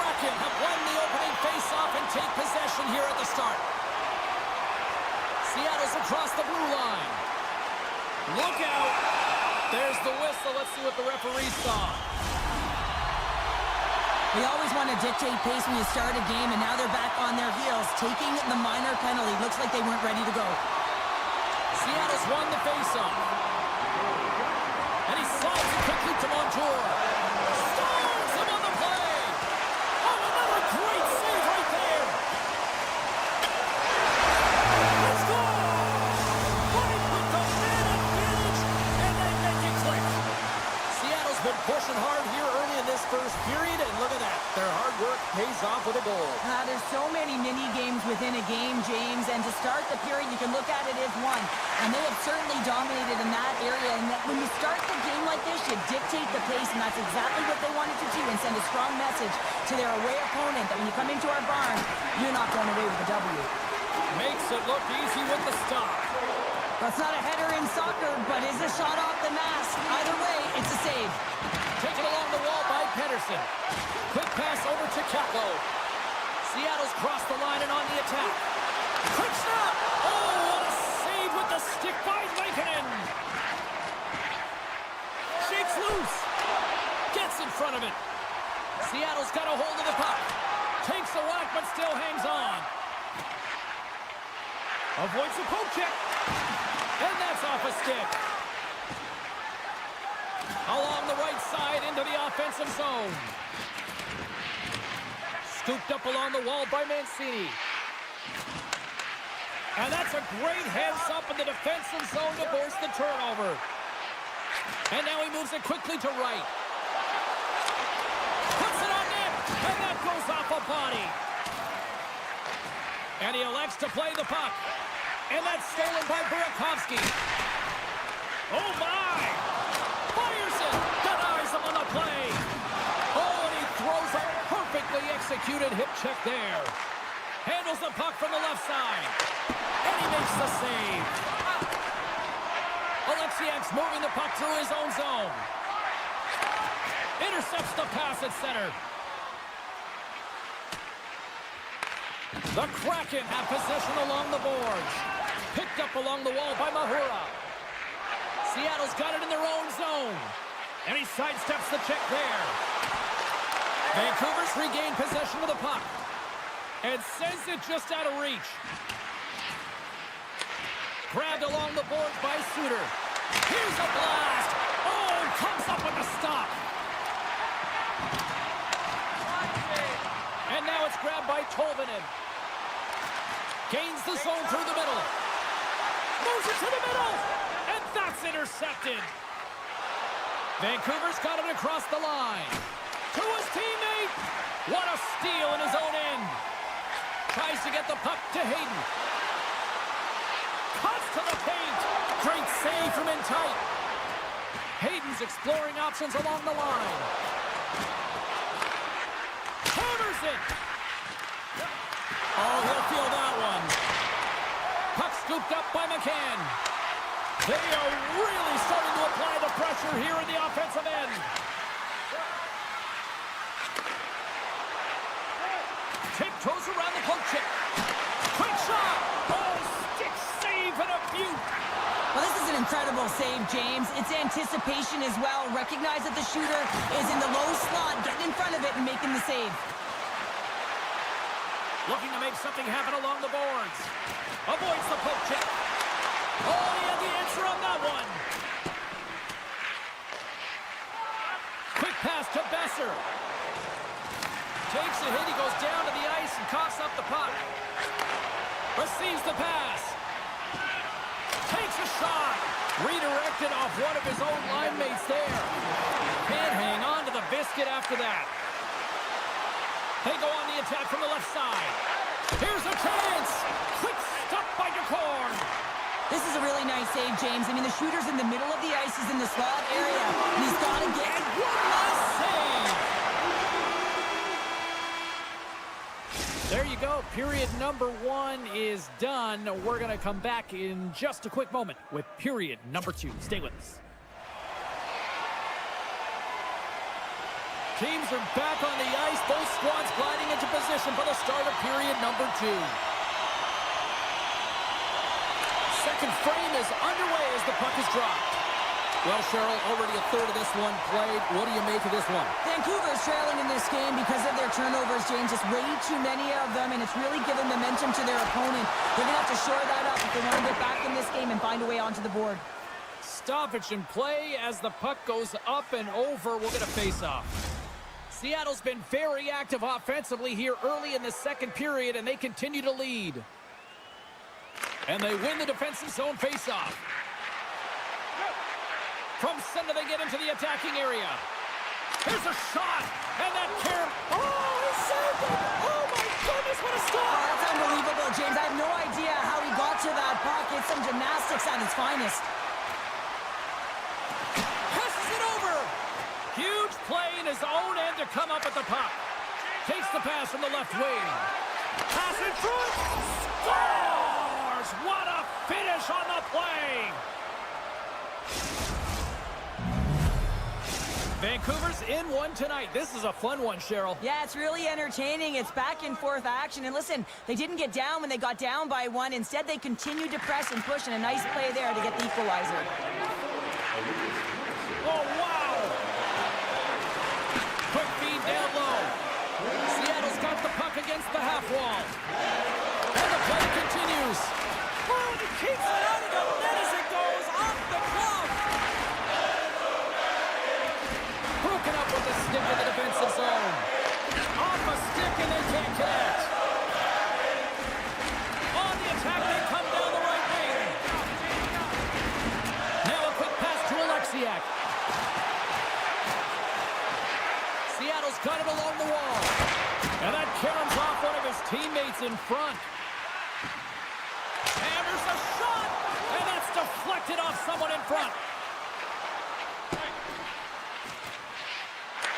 Kraken have won the opening face-off and take possession here at the start. Seattle's across the blue line. Look out. There's the whistle. Let's see what the referee saw. They always want to dictate pace when you start a game, and now they're back on their heels, taking the minor penalty. Looks like they weren't ready to go. Seattle's won the face-off. And he slides it quickly to Montour. Stones him on the play. Oh, another great save right there. Let's go. Right with the man advantage, and they make it click. Seattle's been pushing hard here early in this first period, and look at that. Their hard work pays off with a goal. There's so many mini-games within a game, James, and to start the period, you can look at it as one. And they have certainly dominated in that area. And when you start the game like this, you dictate the pace, and that's exactly what they wanted to do and send a strong message to their away opponent that when you come into our barn, you're not going away with a W. Makes it look easy with the stop. That's not a header in soccer, but is a shot off the mask. Either way, it's a save. Taken along the wall by Pedersen. Quick pass over to Kako. Seattle's crossed the line and on the attack. Quick shot! Oh, what a save with the stick by Lankinen. Shakes loose. Gets in front of it. Seattle's got a hold of the puck. Takes the whack, but still hangs on. Avoids the poke check. And that's off a stick. Along the right side into the offensive zone. Scooped up along the wall by Mancini. And that's a great heads-up in the defensive zone to force the turnover. And now he moves it quickly to right. Puts it on net, and that goes off a body. And he elects to play the puck. And that's stolen by Burakovsky. Oh, my! Fires it! Denies him on the play. Oh, and he throws a perfectly executed hip check there. Handles the puck from the left side. And he makes the save. Alexiak's moving the puck through his own zone. Intercepts the pass at center. The Kraken have possession along the boards. Picked up along the wall by Mahura. Seattle's got it in their own zone. And he sidesteps the check there. Vancouver's regained possession of the puck. And sends it just out of reach. Grabbed along the boards by Suter. Here's a blast. Oh, comes up with the stop. And now it's grabbed by Tolvanen. Gains the zone through the middle. Moves it to the middle. And that's intercepted. Vancouver's got it across the line. To his teammate. What a steal in his own end. Tries to get the puck to Hayden. Cuts to the paint. Great save from in tight. Hayden's exploring options along the line. Hammers it. Oh, he'll feel that one. Puck scooped up by McCann. They are really starting to apply the pressure here in the offensive end. Tiptoes around the poke check. Quick shot. Oh, stick save and a beaut. Well, this is an incredible save, James. It's anticipation as well. Recognize that the shooter is in the low slot, getting in front of it and making the save. Looking to make something happen along the boards. Avoids the poke check. Oh, he had the answer on that one. Quick pass to Besser. Takes a hit. He goes down to the ice and coughs up the puck. Receives the pass. Takes a shot. Redirected off one of his own line mates there. Can't hang on to the biscuit after that. They go on the attack from the left side. Here's a chance. Quick stop by DeCorn. This is a really nice save, James. I mean, the shooter's in the middle of the ice. He's in the slot area, and he's got to get... And one last save. There you go. Period number 1 is done. We're going to come back in just a quick moment with period number 2. Stay with us. Teams are back on the ice. Both squads gliding into position for the start of period number 2. Second frame is underway as the puck is dropped. Well, Cheryl, already a third of this one played. What do you make of this one? Vancouver's trailing in this game because of their turnovers, James. Just way too many of them, and it's really given momentum to their opponent. They're going to have to shore that up if they want to get back in this game and find a way onto the board. Stoppage in play as the puck goes up and over. We'll get a face-off. Seattle's been very active offensively here early in the second period, and they continue to lead. And they win the defensive zone face-off. From center, they get into the attacking area. Here's a shot, and that carry. Oh, he saved it! Oh, my goodness, what a stop! Oh, that's unbelievable, James. I have no idea how he got to that puck. It's some gymnastics at its finest. Passes it over. Huge play in his own end to come up at the puck. Takes the pass from the left wing. Pass in front. Scores! What a finish on the play! Vancouver's in one tonight. This is a fun one, Cheryl. Yeah, it's really entertaining. It's back and forth action. And listen, they didn't get down when they got down by 1. Instead, they continued to press and push, and a nice play there to get the equalizer. Oh, wow! Quick feed down low. Seattle's got the puck against the half wall. And the play continues. Oh, he keeps it out of the net as it goes off the glove. Broken up with the stick in the defensive zone. Off a stick and they can't connect. On the attack, they come down the right wing. Now a quick pass to Alexiak. Seattle's got it along the wall. And that caroms off one of his teammates in front. And there's a shot. And that's deflected off someone in front.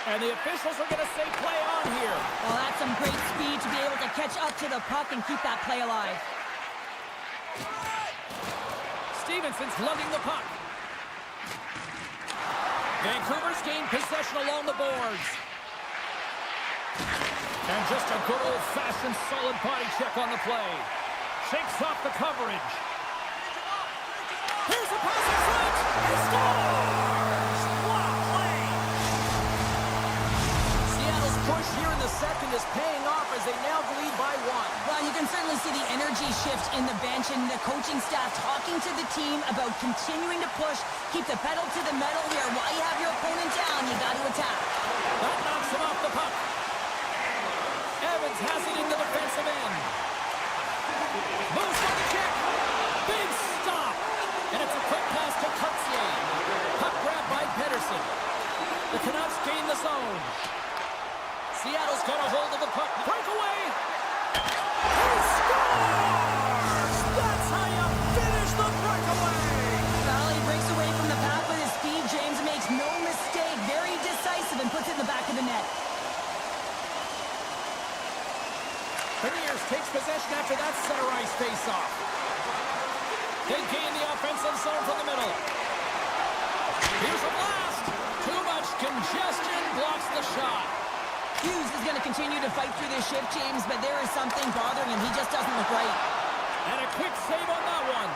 And the officials are going to say play on here. Well, that's some great speed to be able to catch up to the puck and keep that play alive. Stevenson's lugging the puck. Vancouver's gained possession along the boards. And just a good old-fashioned solid body check on the play. Shakes off the coverage. Here's a pass in front. He scores! What a play! Seattle's push here in the second is paying off as they now lead by 1. Well, you can certainly see the energy shift in the bench and the coaching staff talking to the team about continuing to push, keep the pedal to the metal here. While you have your opponent down, you got to attack. That knocks him off the puck. Evans has it in the defensive end. Moves for the check. Big stop. And it's a quick pass to Kutzier. Puck grabbed by Pedersen. The Canucks gain the zone. Seattle's got a hold of the puck. Breakaway. He scores! That's how you finish the breakaway. Well, he breaks away from the path with his speed. James makes no mistake. Very decisive and puts it in the back of the net. Beniers takes possession after that center ice face-off. They gain the offensive zone from the middle. Here's a blast. Too much congestion blocks the shot. Hughes is going to continue to fight through this shift, James, but there is something bothering him. He just doesn't look right. And a quick save on that one.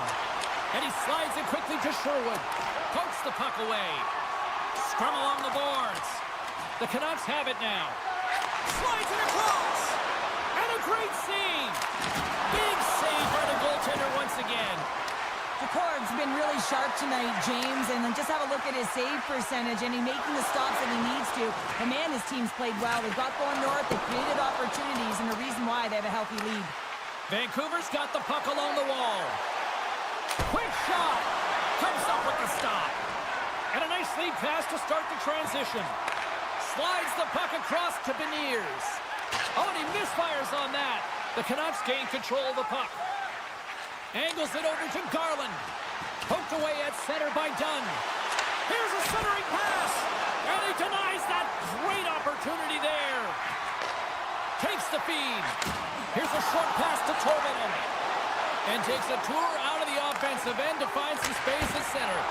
And he slides it quickly to Sherwood. Pokes the puck away. Scrum along the boards. The Canucks have it now. Slides it across. And a great save. Big save by the goaltender once again. The Corv's been really sharp tonight, James, and then just have a look at his save percentage, and he's making the stops that he needs to. And man, his team's played well. They've got going north, they've created opportunities, and the reason why they have a healthy lead. Vancouver's got the puck along the wall. Quick shot. Comes up with the stop. And a nice lead pass to start the transition. Slides the puck across to Beniers. Oh, and he misfires on that. The Canucks gain control of the puck. Angles it over to Garland. Poked away at center by Dunn. Here's a centering pass. And he denies that great opportunity there. Takes the feed. Here's a short pass to Torvinen. And takes a tour out of the offensive end to find some space at center.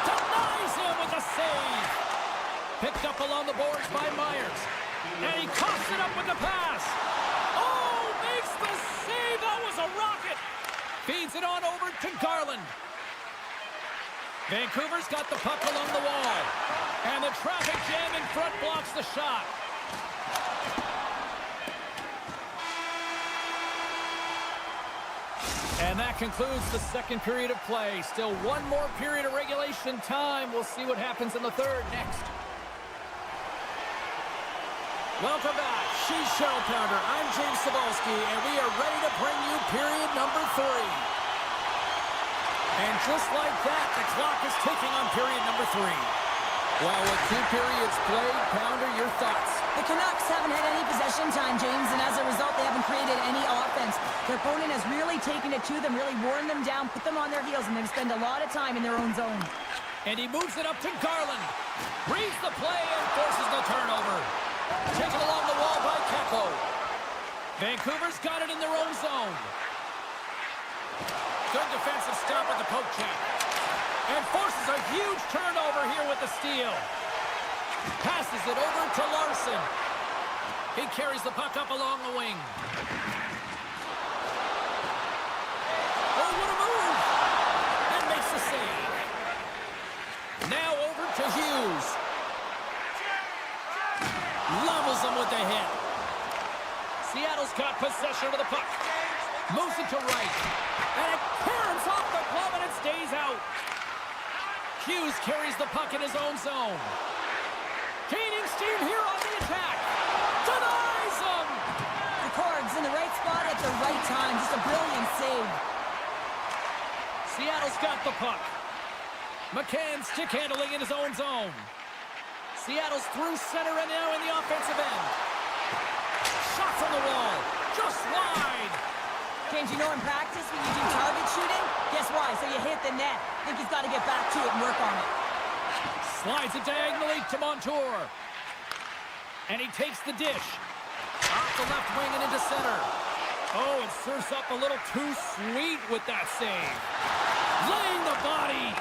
Denies him with a save. Picked up along the boards by Myers. And he coughs it up with the pass. Oh, makes the save. That was a rocket. Feeds it on over to Garland. Vancouver's got the puck along the wall. And the traffic jam in front blocks the shot. And that concludes the second period of play. Still one more period of regulation time. We'll see what happens in the third next. Welcome back. She's Cheryl Pounder. I'm James Cebulski, and we are ready to bring you period number 3. And just like that, the clock is ticking on period number 3. Well, with 2 periods played, Pounder, your thoughts? The Canucks haven't had any possession time, James, and as a result, they haven't created any offense. Their opponent has really taken it to them, really worn them down, put them on their heels, and they've spent a lot of time in their own zone. And he moves it up to Garland. Reads the play and forces the turnover. Taken along the wall by Keko. Vancouver's got it in their own zone. Good defensive stop at the poke check. And forces a huge turnover here with the steal. Passes it over to Larson. He carries the puck up along the wing. Oh, what a move! And makes the save. Now over to Hughes. Levels him with the hit. Seattle's got possession of the puck. Moves it to right. And it caroms off the glove and it stays out. Hughes carries the puck in his own zone. Gaining steam here on the attack. Denies him! McCord's in the right spot at the right time. Just a brilliant save. Seattle's got the puck. McCann stick handling in his own zone. Seattle's through center and now in the offensive end. Shot from the wall. Just wide. James, you know in practice when you do target shooting, guess why? So you hit the net. I think he's got to get back to it and work on it. Slides it diagonally to Montour. And he takes the dish. Off the left wing and into center. Oh, it serves up a little too sweet with that save. Laying the body.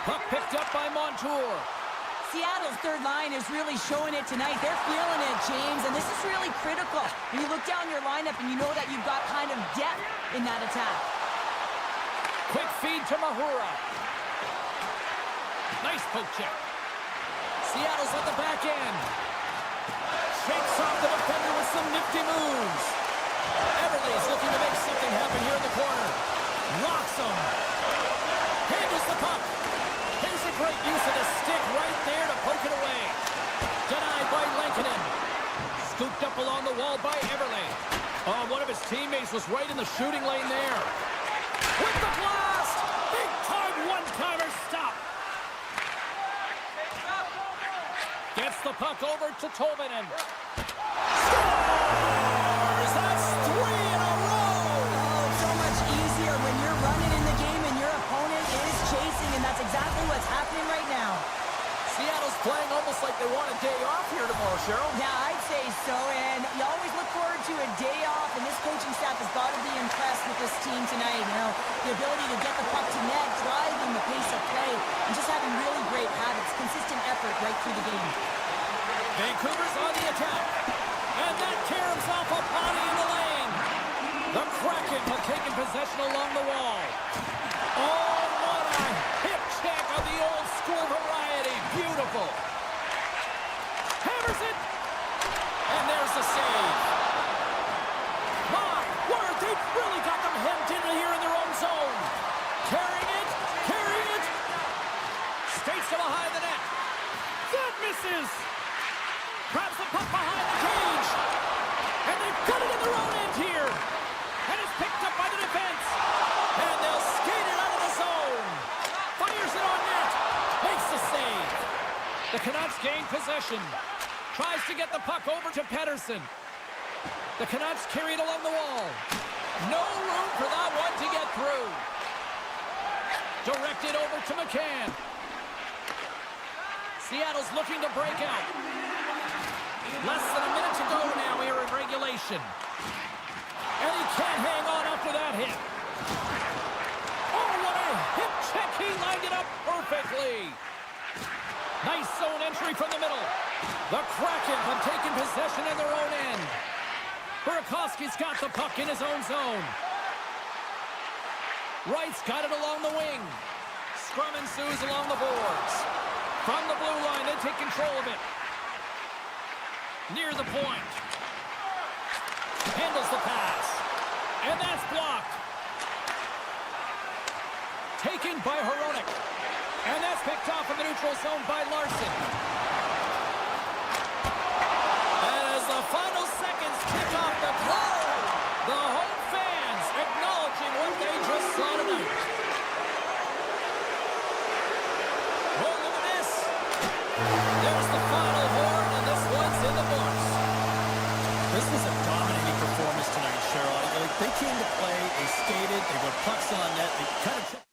Puck picked up by Montour. Seattle's third line is really showing it tonight. They're feeling it, James, and this is really critical. When you look down your lineup and you know that you've got kind of depth in that attack. Quick feed to Mahura. Nice poke check. Seattle's at the back end. Shakes off the defender with some nifty moves. Everly's looking to make something happen here in the corner. Rocks him. Handles the puck. Here's a great use of the stick right there to poke it away. Denied by Lankinen. Scooped up along the wall by Everly. Oh, one of his teammates was right in the shooting lane there. With the blast! Big time one-timer stop. Gets the puck over to Tolvanen. Scores! That's 3 in a row! Oh, so much easier when you're running in the game and your opponent is chasing, and that's exactly what's happening right now. Seattle's playing almost like they want a day off here tomorrow, Cheryl. Yeah, I'd say so, and you always look forward to a day off, and this coaching staff has got to be impressed with this team tonight. You know, the ability to get the puck to net, driving the pace of play, and just having really great habits, consistent effort right through the game. Vancouver's on the attack, and that caroms off a body in the lane. The Kraken have taken possession along the wall. Oh, what a hip check of the old school variety. Beautiful. Hammers it. And there's the save. My word, they've really got them hemmed in here in their own zone. Carrying it. Skates to behind the net. That misses. Grabs the puck behind the cage. And they've got it in their own end here. And it's picked up by the defense. And they'll skate it out of the zone. Fires it on net. Makes the save. The Canucks gain possession. Tries to get the puck over to Pettersson. The Canucks carry it along the wall. No room for that one to get through. Directed over to McCann. Seattle's looking to break out. Less than a minute to go now here in regulation. And he can't hang on after that hit. Oh, what a hip check. He lined it up perfectly. Nice zone entry from the middle. The Kraken have taken possession in their own end. Burakovsky's got the puck in his own zone. Wright's got it along the wing. Scrum ensues along the boards. From the blue line, they take control of it. Near the point. Handles the pass. And that's blocked. Taken by Hronek. And that's picked off in the neutral zone by Larson. And as the final seconds kick off the clock, the home fans acknowledging what they just saw tonight. Oh, look at this. There's the final horn, and this one's in the books. This was a dominating performance tonight, Cheryl. They came to play, they skated, they put pucks on net, they kind of...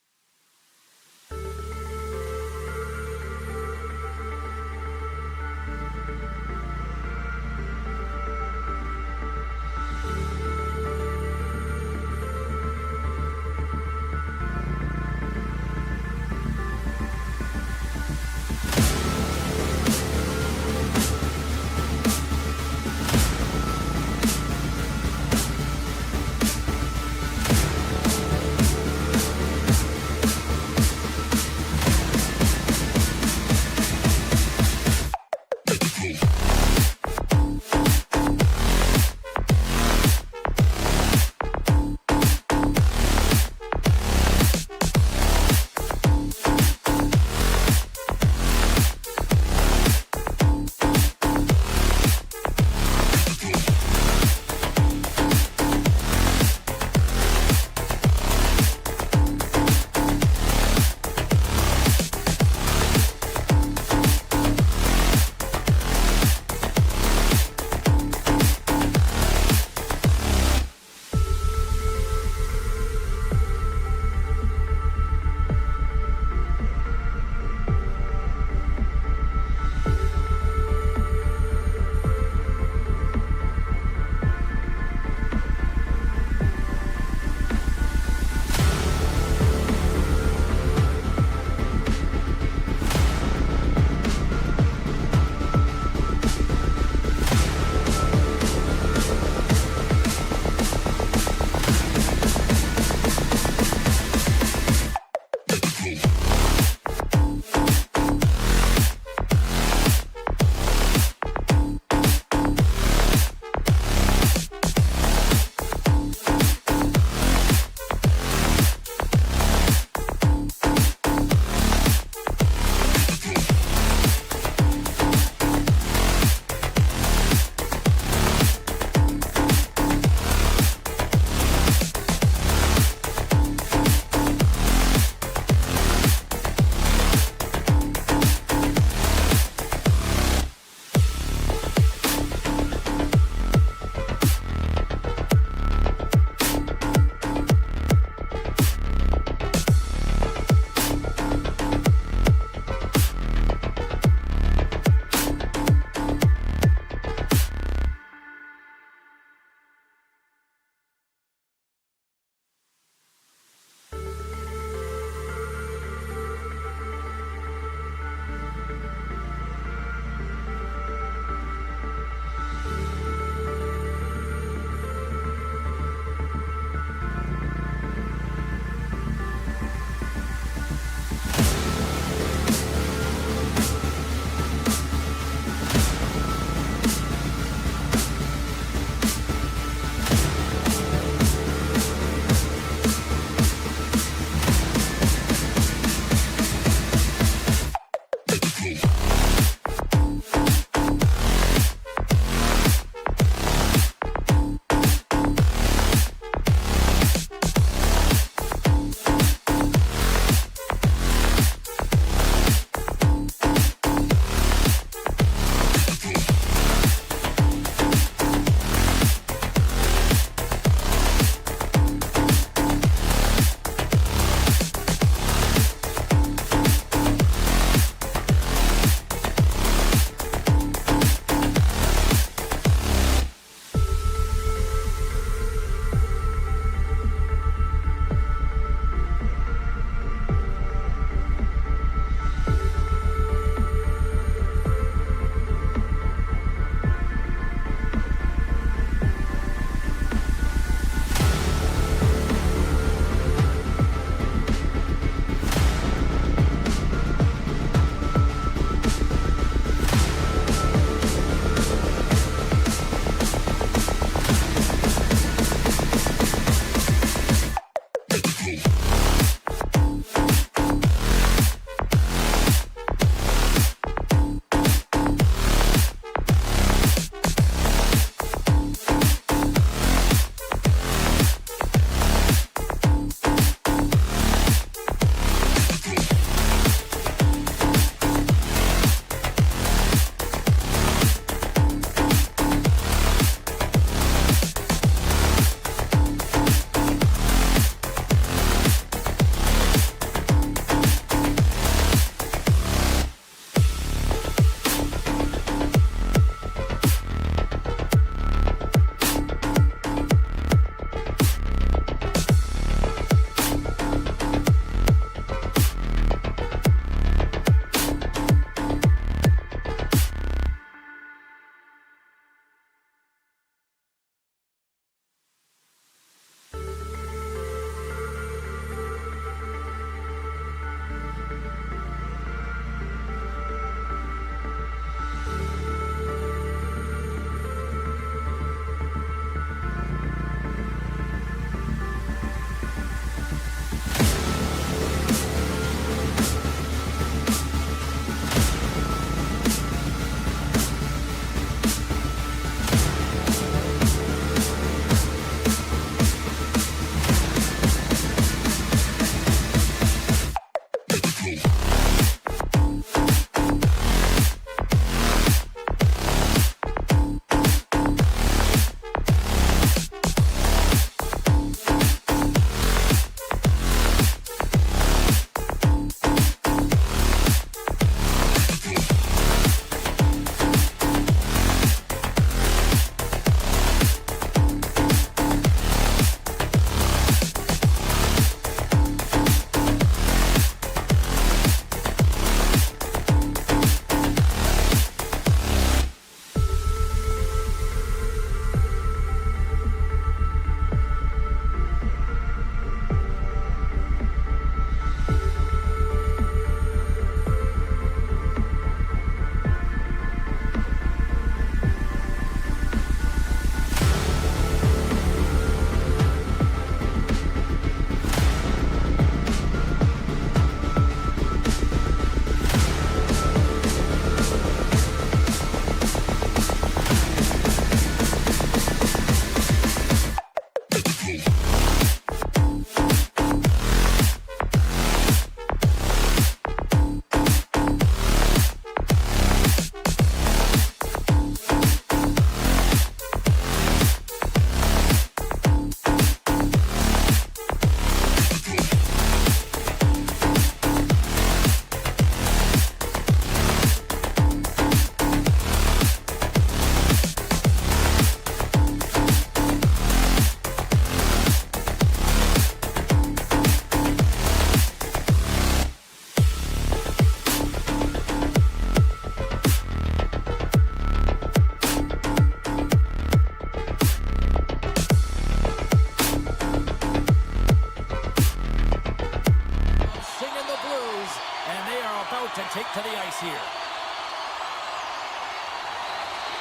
to the ice here.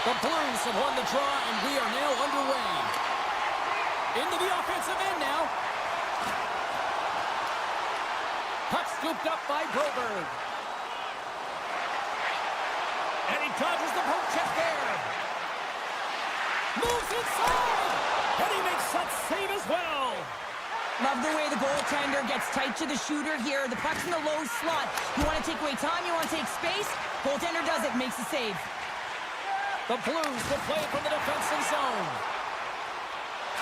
The Blues have won the draw, and we are now underway. Into the offensive end now. Puck scooped up by Broberg. And he dodges the poke check there. Moves inside. And he makes that save as well. Love the way the goaltender gets tight to the shooter here. The puck's in the low slot. You want to take away time, you want to take space. Goaltender does it, makes the save. The Blues will play from the defensive zone.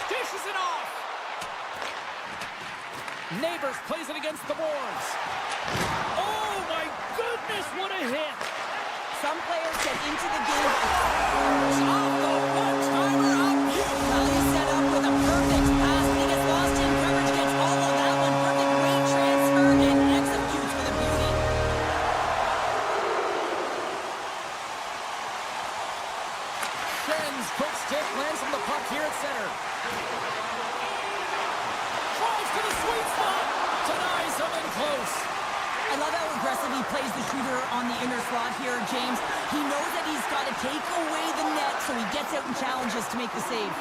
Dishes it off. Neighbors plays it against the boards. Oh my goodness, what a hit. Some players get into the game. Off the one-timer out. Well, he's set up with a perfect pass, and he gets lost in coverage, gets all of that one. Perfect weight transfer, and executes with a beauty. Shen's quick stick lands on the puck here at center. Drives to the sweet spot. Denies something close. I love how aggressive he plays the shooter on the inner slot here, James. He knows that he's got to take away the net, so he gets out and challenges to make the save.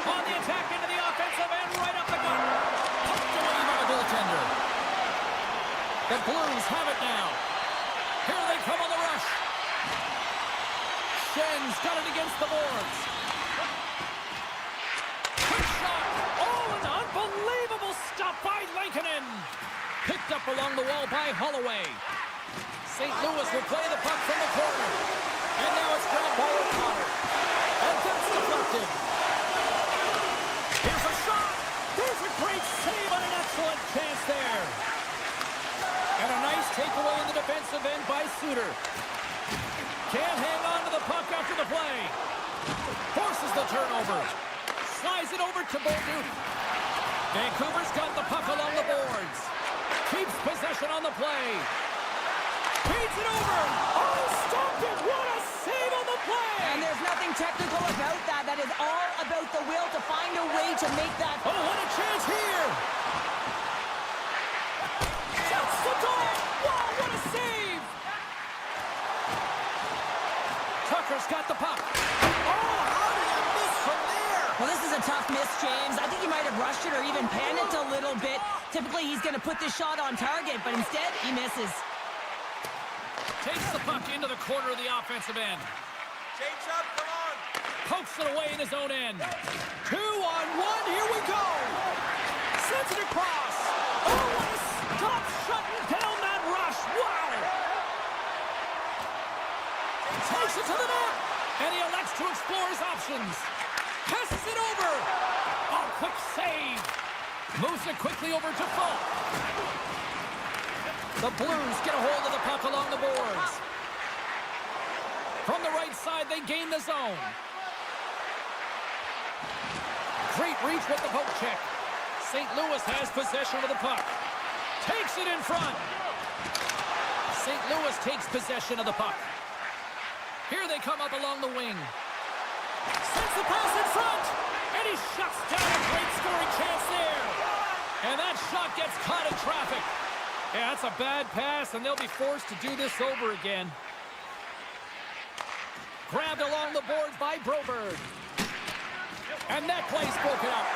On the attack into the offensive end, right up the gut. Pumped away by the goaltender. The Blues have it now. Here they come on the rush. Shen's got it against the boards. Quick shot. Oh, an unbelievable stop by Lankinen. Picked up along the wall by Holloway. St. Louis will play the puck from the corner. And now it's grabbed by O'Connor. And that's deflected. Here's a shot. There's a great save on an excellent chance there. And a nice takeaway in the defensive end by Suter. Can't hang on to the puck after the play. Forces the turnover. Slides it over to Bolduc. Vancouver's got the puck along the boards. Keeps possession on the play. Feeds it over. Oh, stopped it. What a save on the play. And there's nothing technical about that. That is all about the will to find a way to make that. Oh, what a chance here. Shuts the door. Wow, what a save. Tucker's got the puck. Oh, how did he miss from there? Well, this is a tough miss, James. I think he might have rushed it or even panicked a little bit. Typically, he's going to put this shot on target, but instead, he misses. Takes the puck into the corner of the offensive end. Change up, come on. Pokes it away in his own end. 2-on-1, here we go. Sends it across. Oh, what a stop shutting down that rush. Wow. Takes it to the net. And he elects to explore his options. Passes it over. Oh, quick save. Moves it quickly over to Falk. The Blues get a hold of the puck along the boards. From the right side, they gain the zone. Great reach with the poke check. St. Louis has possession of the puck. Takes it in front. St. Louis takes possession of the puck. Here they come up along the wing. Sends the pass in front. And he shuts down a great scoring chance there. And that shot gets caught in traffic. Yeah, that's a bad pass, and they'll be forced to do this over again. Grabbed along the boards by Broberg. And that play's broken up.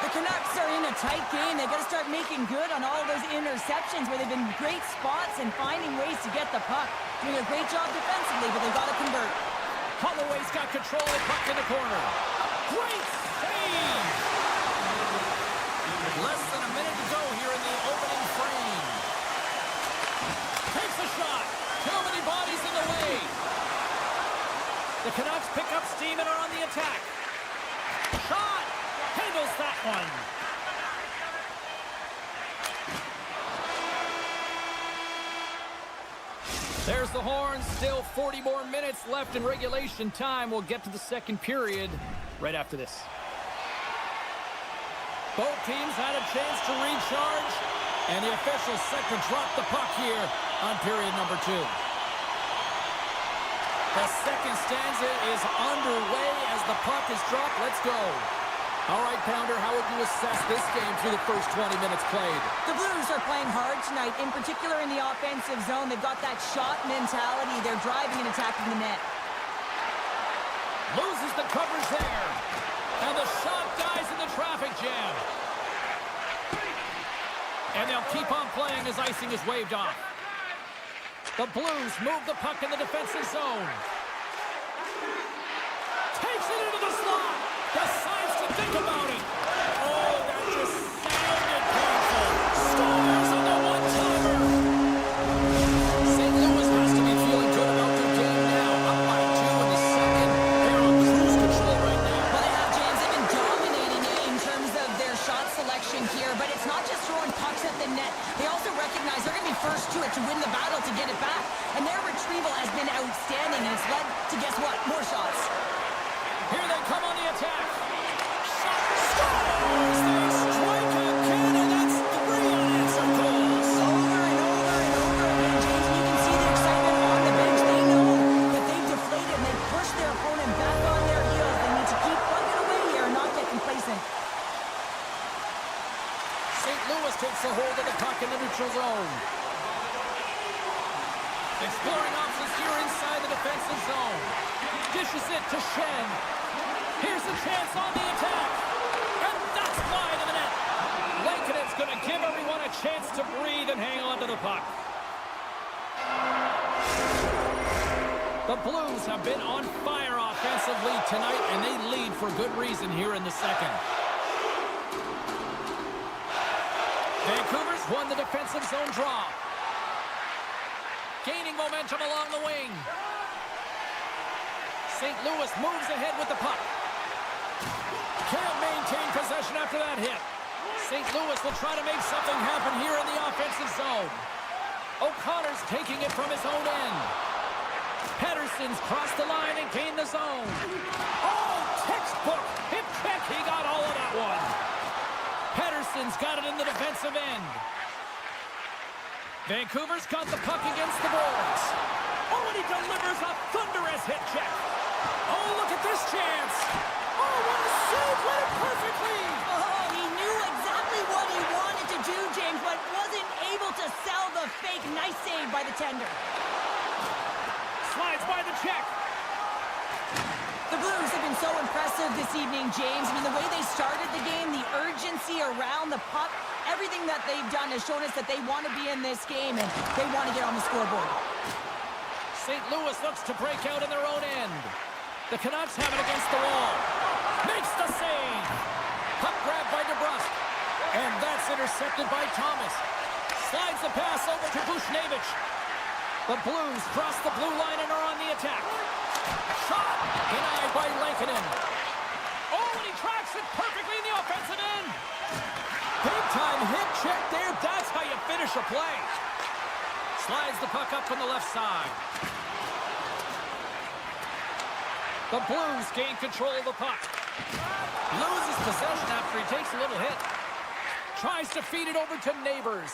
The Canucks are in a tight game. They've got to start making good on all of those interceptions where they've been great spots and finding ways to get the puck. Doing a great job defensively, but they've got to convert. Holloway's got control of the puck in the corner. Great save! Less than a minute to go here in the opening frame. Takes a shot. Too many bodies in the way. The Canucks pick up steam and are on the attack. Shot! Handles that one. There's the horn. Still 40 more minutes left in regulation time. We'll get to the second period right after this. Both teams had a chance to recharge, and the officials set to drop the puck here on period number 2. The second stanza is underway as the puck is dropped. Let's go. All right, Pounder, how would you assess this game through the first 20 minutes played? The Blues are playing hard tonight, in particular in the offensive zone. They've got that shot mentality. They're driving and attacking the net. Loses the coverage there. And the shot dies in the traffic jam. And they'll keep on playing as icing is waved off. The Blues move the puck in the defensive zone. Takes it into the slot. Decides to think about it. Oh, that just sounded painful. Scores on the one-timer. St. Louis has to be feeling good about their game now. Up by 2 in the second. They're on cruise control right now. Well, they have, James. They've been dominating in terms of their shot selection here, but it's not just throwing pucks at the net. They also recognize they're going to be first to it to win the battle to get it back. And their retrieval has been outstanding, and it's led to, guess what, more shots. Here they come on the attack. Shot scores! They strike again, and that's 3 unanswered goals. Over and over and over again, James. And you can see the excitement on the bench. They know that they've deflated and they've pushed their opponent back on their heels. They need to keep plugging away here and not get complacent. St. Louis takes a hold of the puck in the neutral zone. Exploring options here inside the defensive zone. Dishes it to Shen. Here's a chance on the attack. And that's wide of the net. Lankkonen's going to give everyone a chance to breathe and hang on to the puck. The Blues have been on fire offensively tonight, and they lead for good reason here in the second. Vancouver's won the defensive zone draw. Gaining momentum along the wing. St. Louis moves ahead with the puck. Can't maintain possession after that hit. St. Louis will try to make something happen here in the offensive zone. O'Connor's taking it from his own end. Pedersen's crossed the line and gained the zone. Oh, textbook hip check. He got all of that one. Pedersen's got it in the defensive end. Vancouver's got the puck against the boards. Oh, and he delivers a thunderous hit check. Oh, look at this chance. Oh, what a save. Read it perfectly. Oh, he knew exactly what he wanted to do, James, but wasn't able to sell the fake. Nice save by the tender. Slides by the check. The Blues have been so impressive this evening, James. I mean, the way they started the game, the urgency around the puck, everything that they've done has shown us that they want to be in this game and they want to get on the scoreboard. St. Louis looks to break out in their own end. The Canucks have it against the wall. Makes the save. Puck grabbed by DeBrusque. And that's intercepted by Thomas. Slides the pass over to Bushnevich. The Blues cross the blue line and are on the attack. Shot denied by Lankkonen. Oh, and he tracks it perfectly in the offensive end. Big-time hit check there. That's how you finish a play. Slides the puck up from the left side. The Blues gain control of the puck. Loses possession after he takes a little hit. Tries to feed it over to Neighbors.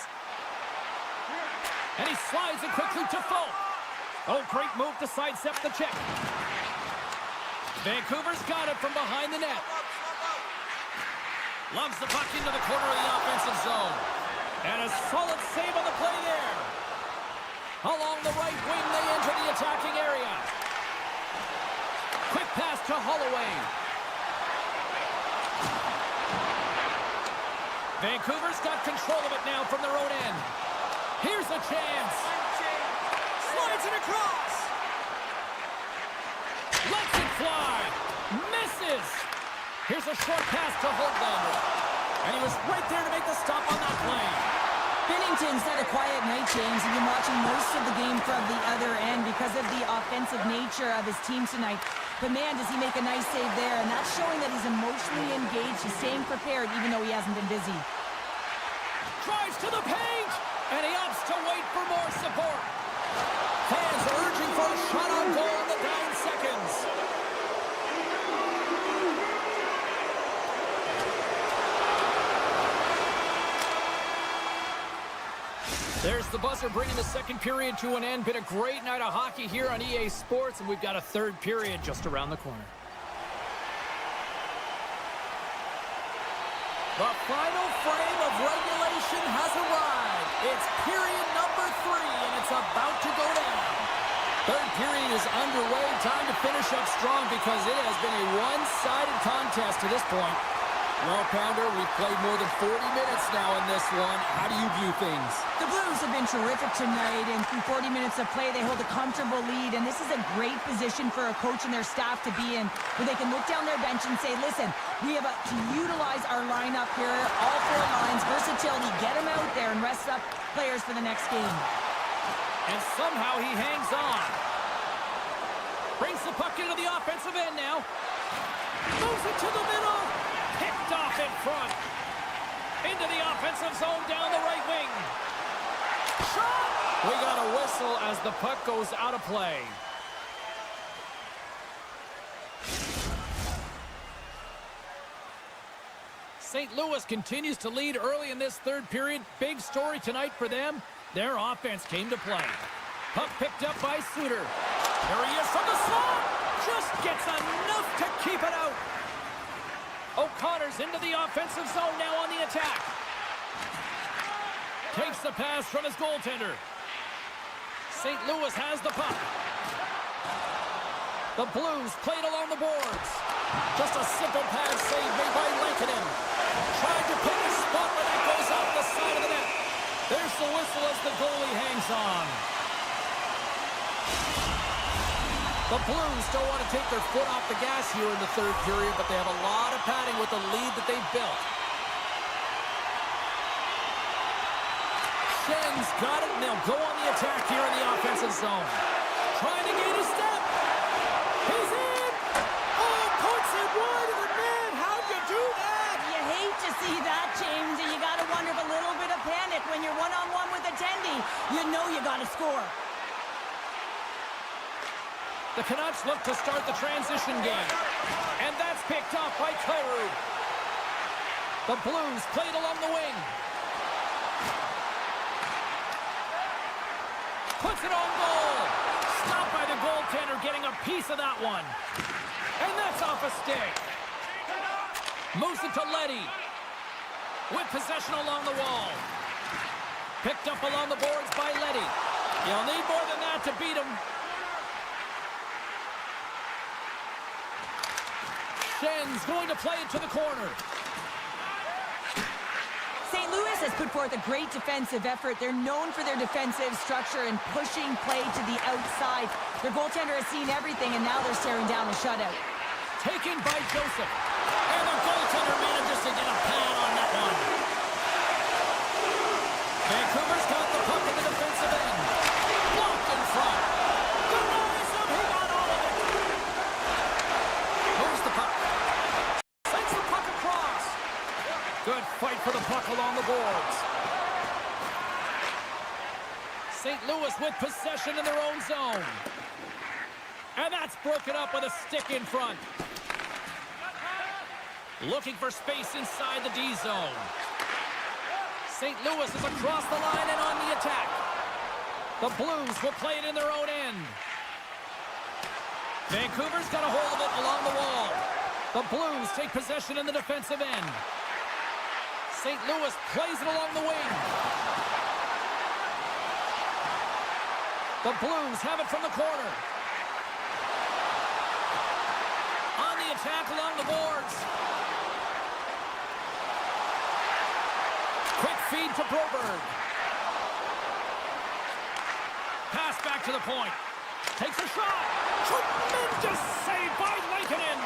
And he slides it quickly to Folk. Oh, great move to sidestep the check. Vancouver's got it from behind the net. Loves the puck into the corner of the offensive zone. And a solid save on the play there. Along the right wing, they enter the attacking area. Quick pass to Holloway. Vancouver's got control of it now from their own end. Here's a chance. Slides it across. Lets it fly. Misses. Here's a short pass to Holtlander. And he was right there to make the stop on that play. Binnington's had a quiet night, James. You've been watching most of the game from the other end because of the offensive nature of his team tonight. But man, does he make a nice save there. And that's showing that he's emotionally engaged. He's staying prepared even though he hasn't been busy. Drives to the paint. And he opts to wait for more support. Fans urging for a shot on goal in the down seconds. There's the buzzer bringing the second period to an end. Been a great night of hockey here on EA Sports, and we've got a third period just around the corner. The final frame of regulation has arrived. It's period number 3, and it's about to go down. Third period is underway. Time to finish up strong because it has been a one-sided contest to this point. Well, Pounder, we've played more than 40 minutes now in this one. How do you view things? The Blues have been terrific tonight, and through 40 minutes of play, they hold a comfortable lead, and this is a great position for a coach and their staff to be in, where they can look down their bench and say, listen, we have to utilize our lineup here, all 4 lines, versatility, get them out there and rest up players for the next game. And somehow he hangs on. Brings the puck into the offensive end now. Moves it to the middle. Picked off in front. Into the offensive zone down the right wing. Shot! We got a whistle as the puck goes out of play. St. Louis continues to lead early in this third period. Big story tonight for them. Their offense came to play. Puck picked up by Suter. There he is from the slot. Just gets enough to keep it out. O'Connor's into the offensive zone now on the attack. Takes the pass from his goaltender. St. Louis has the puck. The Blues played along the boards. Just a simple pass save made by Lankinen. Trying to pick a spot where that goes off the side of the net. There's the whistle as the goalie hangs on. The Blues don't want to take their foot off the gas here in the third period, but they have a lot of padding with the lead that they've built. Schen's got it, and they'll go on the attack here in the offensive zone. Trying to gain a step. He's in! Oh, puts it wide of the net. How'd you do that? You hate to see that, James, and you got to wonder if a little bit of panic when you're one-on-one with a tendy. You know you got to score. The Canucks look to start the transition game. And that's picked off by Kyrou. The Blues played along the wing. Puts it on goal. Stopped by the goaltender, getting a piece of that one. And that's off a stick. Moves it to Leddy. With possession along the wall. Picked up along the boards by Leddy. You'll need more than that to beat him. Schen's going to play it to the corner. St. Louis has put forth a great defensive effort. They're known for their defensive structure and pushing play to the outside. Their goaltender has seen everything, and now they're staring down a shutout. Taken by Joseph. And the goaltender manages to get a pad on that one. Vancouver's got the puck in the defensive end. Blocked in front. Denies him. He got all of it. Moves the puck. Sends the puck across. Good fight for the puck along the boards. St. Louis with possession in their own zone. And that's broken up with a stick in front. Looking for space inside the D zone. St. Louis is across the line and on the attack. The Blues will play it in their own end. Vancouver's got a hold of it along the wall. The Blues take possession in the defensive end. St. Louis plays it along the wing. The Blues have it from the corner. On the attack along the boards. Quick feed to Broberg. Pass back to the point. Takes a shot. Tremendous save by Lankinen.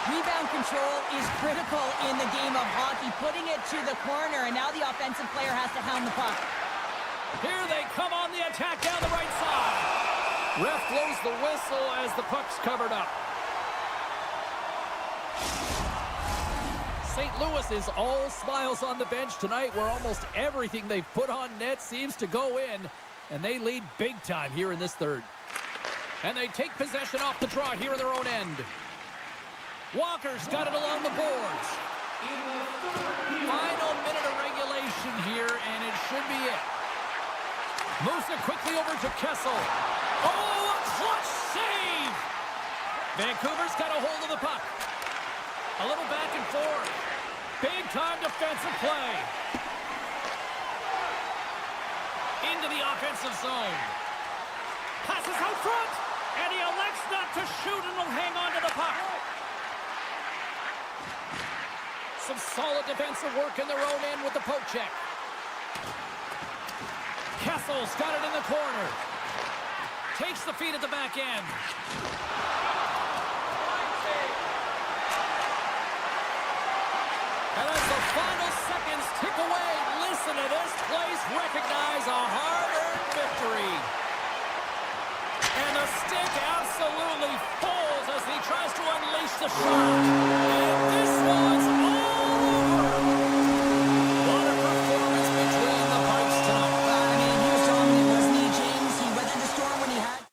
Rebound control is critical in the game of hockey, putting it to the corner, and now the offensive player has to hound the puck. Here they come on the attack down the right side. Ref blows the whistle as the puck's covered up. St. Louis is all smiles on the bench tonight, where almost everything they've put on net seems to go in, and they lead big time here in this third. And they take possession off the draw here in their own end. Walker's got it along the boards. Final minute of regulation here, and it should be it. Moves it quickly over to Kessel. Oh, a clutch save! Vancouver's got a hold of the puck. A little back and forth. Big-time defensive play. Into the offensive zone. Passes out front, and he elects not to shoot and will hang on to the puck. Some solid defensive work in their own end with the poke check. Kessel's got it in the corner. Takes the feed at the back end. And as the final seconds tick away, listen to this place recognize a hard-earned victory. And the stick absolutely falls as he tries to unleash the shot. And this one's all over. What a performance between the pipes tonight. I mean, he was dominant, wasn't he, James? He weathered the storm when he had.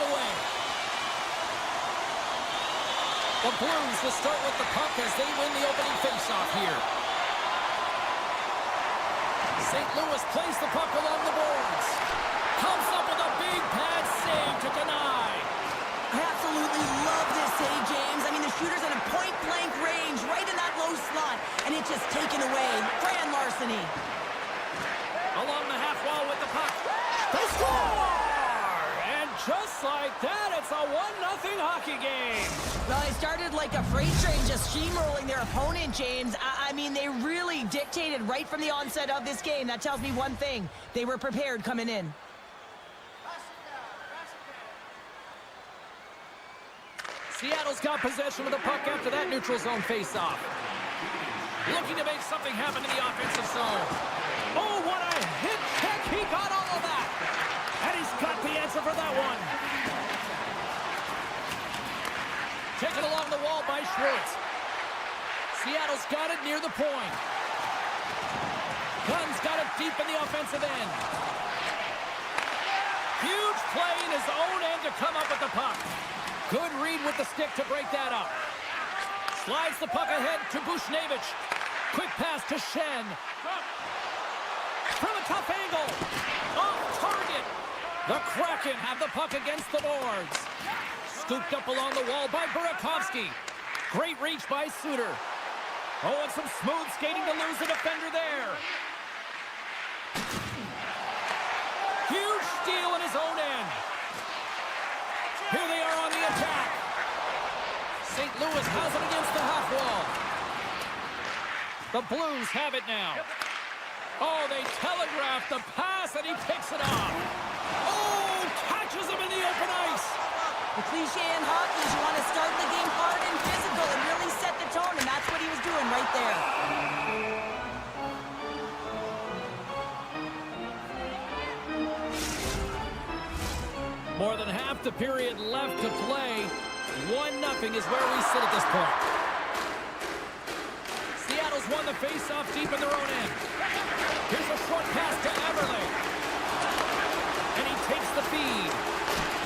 away. The Blues will start with the puck as they win the opening faceoff here. St. Louis plays the puck along the boards. Comes up with a big pad save to deny. I absolutely love this save, James. I mean, the shooter's at a point-blank range, right in that low slot, and it's just taken away. Grand larceny. Along the half wall with the puck. They score! And just like that, it's a 1-0 hockey game. Well, they started like a freight train just steamrolling their opponent, James. I mean, they really dictated right from the onset of this game. That tells me one thing. They were prepared coming in. Seattle's got possession of the puck after that neutral zone faceoff. Looking to make something happen in the offensive zone. Oh, what a hit check. He got all of that. And he's got the answer for that one. Taken along the wall by Schwartz. Seattle's got it near the point. Gunn's got it deep in the offensive end. Huge play in his own end to come up with the puck. Good read with the stick to break that up. Slides the puck ahead to Bushnevich. Quick pass to Shen. From a tough angle. Off target. The Kraken have the puck against the boards. Scooped up along the wall by Burakovsky. Great reach by Suter. Oh, and some smooth skating to lose the defender there. Huge steal in his own end. Here they are on the attack. St. Louis has it against the half wall. The Blues have it now. Oh, they telegraphed the pass, and he picks it off. Oh, catches him in the open ice. The cliche in hockey is you want to start the game hard and physical and really set the tone, and that's what he was doing right there. More than half the period left to play. 1-0 is where we sit at this point. Seattle's won the face-off deep in their own end. Here's a short pass to Everly. And he takes the feed.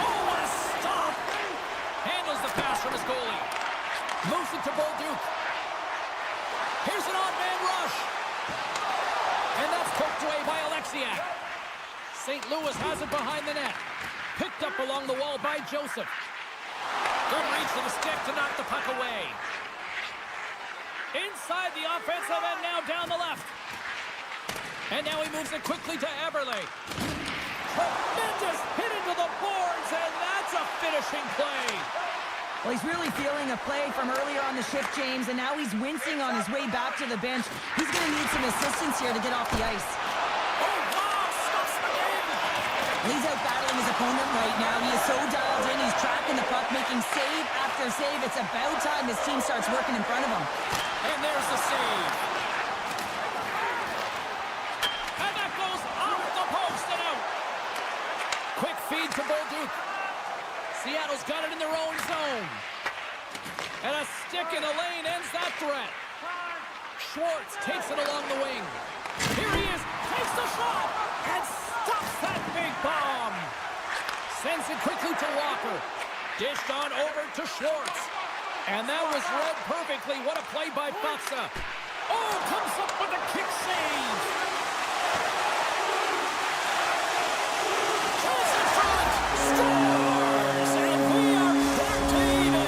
Oh, what a stop! Handles the pass from his goalie. Moves it to Bolduc. Here's an odd man rush. And that's poked away by Alexiak. St. Louis has it behind the net. Picked up along the wall by Joseph. Good reach to the stick to knock the puck away. Inside the offensive end now down the left. And now he moves it quickly to Everly. Tremendous hit into the boards, and that's a finishing play. Well, he's really feeling a play from earlier on the shift, James, and now he's wincing on his way back to the bench. He's going to need some assistance here to get off the ice. Oh, wow, stops the game. He's out battling his opponent right now. He is so dialed in. He's tracking the puck, making save after save. It's about time his team starts working in front of him. And there's the save. And that goes off the post and out. Quick feed to Bolduc. Seattle's got it in their own zone. And a stick in the lane ends that threat. Schwartz takes it along the wing. Here he is, takes the shot, and stops that big bomb. Sends it quickly to Walker. Dished on over to Schwartz. And that was read perfectly. What a play by Faksa. Oh, comes up with a kick save. Goes in front. Scores! And we are back to even.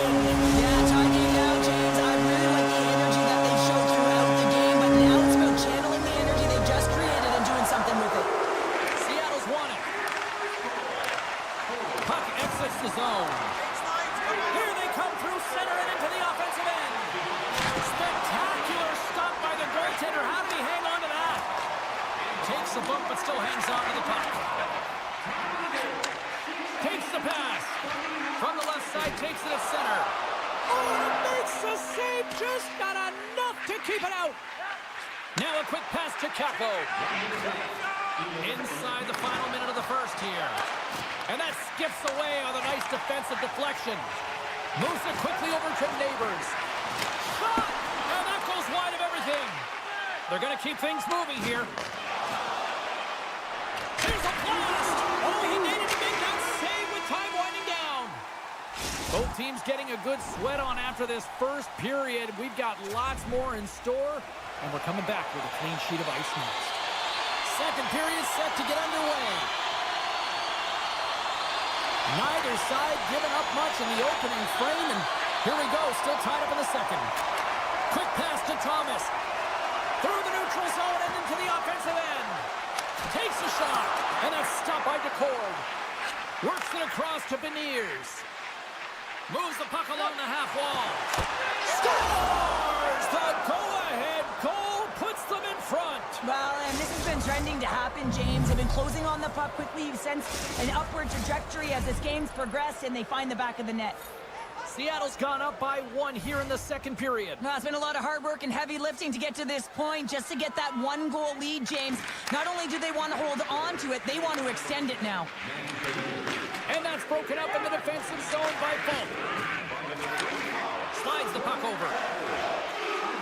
Yeah, tie game now, James. I really like the energy that they showed throughout the game, but now it's about channeling the energy they've just created and doing something with it. Seattle's won it. Puck exits the zone. Here they come through center and into the offensive end. Spectacular stop by the goaltender. How did he hang on to that? Takes the bump but still hangs on to the puck. Takes the pass. From the left side, takes it at center. Oh, and makes the save. Just got enough to keep it out. Now a quick pass to Capo. Inside the final minute of the first here. And that skips away on a nice defensive deflection. Moves it quickly over to Neighbors. Shot! And that goes wide of everything. They're going to keep things moving here. Here's a blast! Oh, he needed to make that save with time winding down. team's getting a good sweat on after this first period. We've got lots more in store, and we're coming back with a clean sheet of ice next. Second period set to get underway. Neither side giving up much in the opening frame, and here we go, still tied up in the second. Quick pass to Thomas. Through the neutral zone and into the offensive end. Takes a shot, and that's stopped by DeCord. Works it across to Beniers. Moves the puck along the half wall. Scores! The go-ahead goal puts them in front. Well, and this has been trending to happen, James. They've been closing on the puck quickly. You've sensed an upward trajectory as this game's progressed, and they find the back of the net. Seattle's gone up by 1 here in the second period. Well, it's been a lot of hard work and heavy lifting to get to this point, just to get that 1-goal lead, James. Not only do they want to hold on to it, they want to extend it now. And that's broken up in the defensive zone by Fulton. Slides the puck over.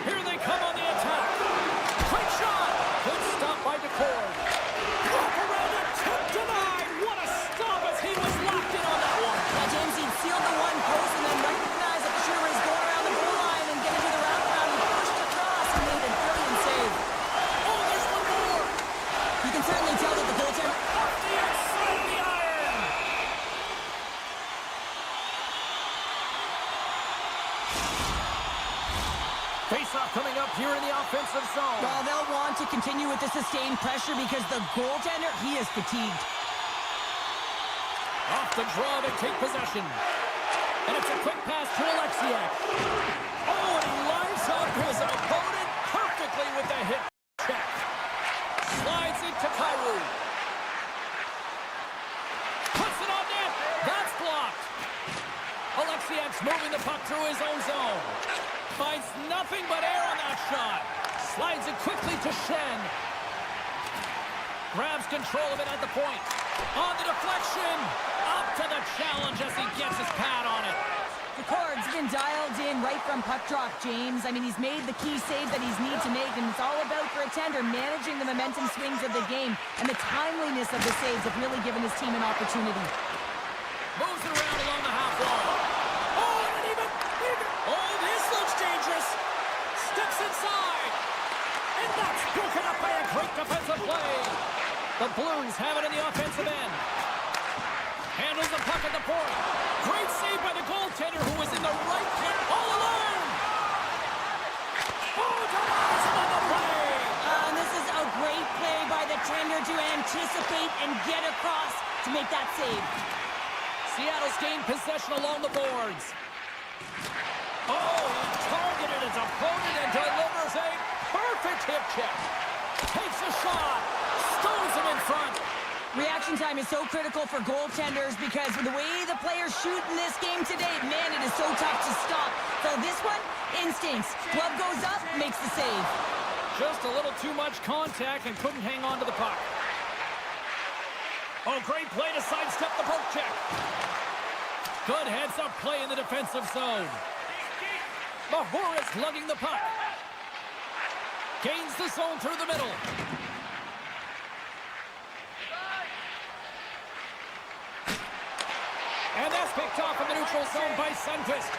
Here they come on the attack. Quick shot. Good stop by DeCord. Walk around it, tip denied. What a stop as he was locked in on that one. Yeah, James, he'd sealed the one post and then recognized that the shooter was going around the goal line and getting to the wraparound. He pushed across and made a brilliant save. Oh, there's one more. You can certainly tell that the goaltender... Off the outside of the iron. Face-off coming up here in the offensive zone. Well, they'll want to continue with the sustained pressure because the goaltender, he is fatigued. Off the draw, they take possession. And it's a quick pass to Alexiak. Oh, and he lines up his opponent perfectly with the hip check. Slides it to Kyrou. Puts it on net. That's blocked. Alexiak's moving the puck through his own zone. Finds nothing but air on that shot. Slides it quickly to Shen. Grabs control of it at the point. On the deflection. Up to the challenge as he gets his pad on it. DeCord's been dialed in right from puck drop, James. I mean, he's made the key save that he's need to make, and it's all about, for a tender, managing the momentum swings of the game, and the timeliness of the saves have really given his team an opportunity. Moves it around along the half wall. Oh, and even. Oh, this looks dangerous. Steps inside. And that's broken up by a great defensive play. The Blues have it in the offensive end. Handles the puck at the point. Great save by the goaltender who was in the right corner all alone. Oh, denies him on the play. And this is a great play by the tender to anticipate and get across to make that save. Seattle's gained possession along the boards. Oh, he targeted his opponent and delivers a perfect hip check. Takes a shot. Stones him in front. Reaction time is so critical for goaltenders because the way the players shoot in this game today, man, it is so tough to stop. So this one, instincts. Glove goes up, makes the save. Just a little too much contact and couldn't hang on to the puck. Oh, great play to sidestep the poke check. Good heads-up play in the defensive zone. Mahura is lugging the puck. Gains the zone through the middle. And that's picked off in the neutral zone by Sundqvist.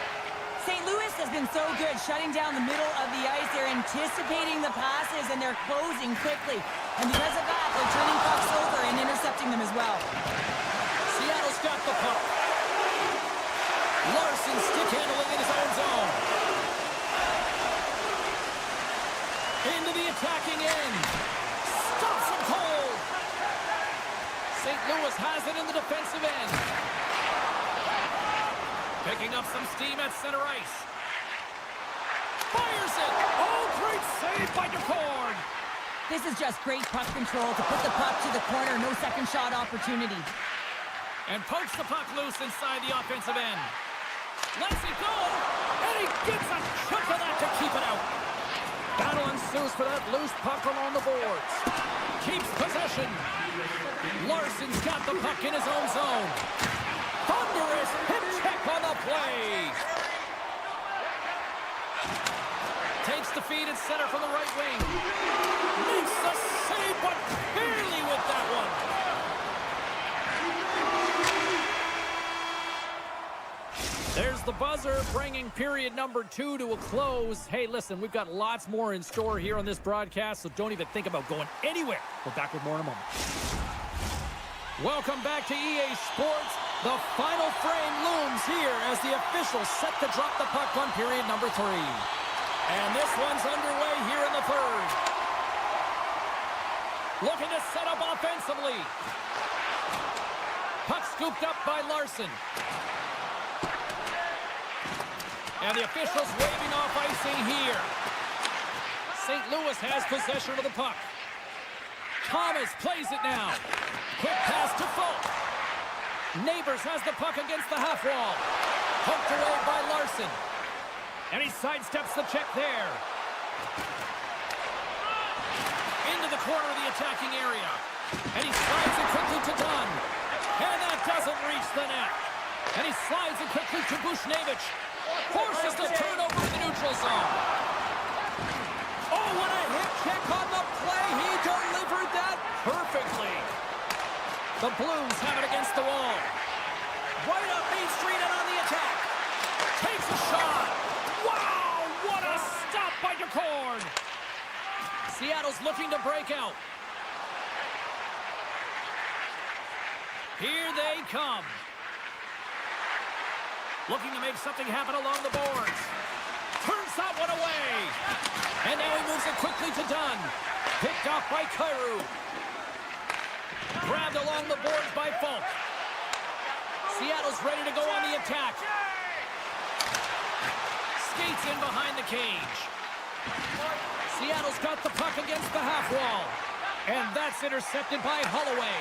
St. Louis has been so good shutting down the middle of the ice. They're anticipating the passes and they're closing quickly. And because of that, they're turning pucks over and intercepting them as well. Seattle's got the puck. Larson stick handling in his own zone. Into the attacking end. Stops him cold. St. Louis has it in the defensive end. Picking up some steam at center ice. Fires it. Oh, great save by DeCord. This is just great puck control to put the puck to the corner. No second shot opportunity. And pokes the puck loose inside the offensive end. Lets it go. And he gets a chunk of that to keep it out. Battle ensues for that loose puck along the boards. Keeps possession. Larson's got the puck in his own zone. Thunderous hip check on the play. Takes the feed at center from the right wing. Makes the save, but barely with that one. There's there's the buzzer, bringing period number 2 to a close. Hey, listen, we've got lots more in store here on this broadcast, so don't even think about going anywhere. We're back with more in a moment. Welcome back to EA Sports. The final frame looms here as the officials set to drop the puck on period number 3. And this one's underway here in the third. Looking to set up offensively. Puck scooped up by Larson. And the officials waving off icing here. St. Louis has possession of the puck. Thomas plays it now. Quick pass to Folk. Neighbors has the puck against the half wall. Poked away by Larson. And he sidesteps the check there. Into the corner of the attacking area. And he slides it quickly to Dunn. And that doesn't reach the net. And he slides it quickly to Bushnevich. Forces the turnover in the neutral zone. Oh, what a hit check on the play. He delivered that perfectly. The Blues have it against the wall. Right up Main Street and on the attack. Takes a shot. Wow, what a stop by DeCord. Seattle's looking to break out. Here they come. Looking to make something happen along the boards. Turns that one away. And now he moves it quickly to Dunn. Picked off by Kyrou. Grabbed along the boards by Folk. Seattle's ready to go on the attack. Skates in behind the cage. Seattle's got the puck against the half wall. And that's intercepted by Holloway.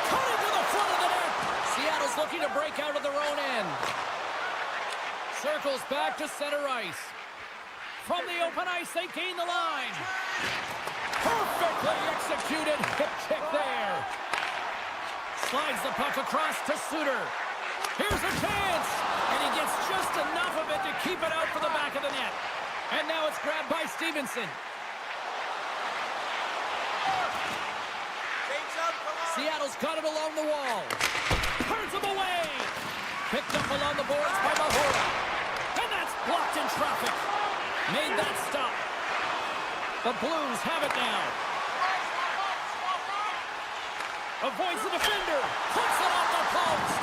Cutting to the front of the net. Seattle's looking to break out of their own end. Circles back to center ice. From the open ice, they gain the line. Perfectly executed hip check there. Slides the puck across to Suter. Here's a chance. And he gets just enough of it to keep it out for the back of the net. And now it's grabbed by Stevenson. Seattle's got it along the wall. Turns him away. Picked up along the boards by Mahura. And that's blocked in traffic. Made that stop. The Blues have it now. Avoids the defender. Puts it off the post.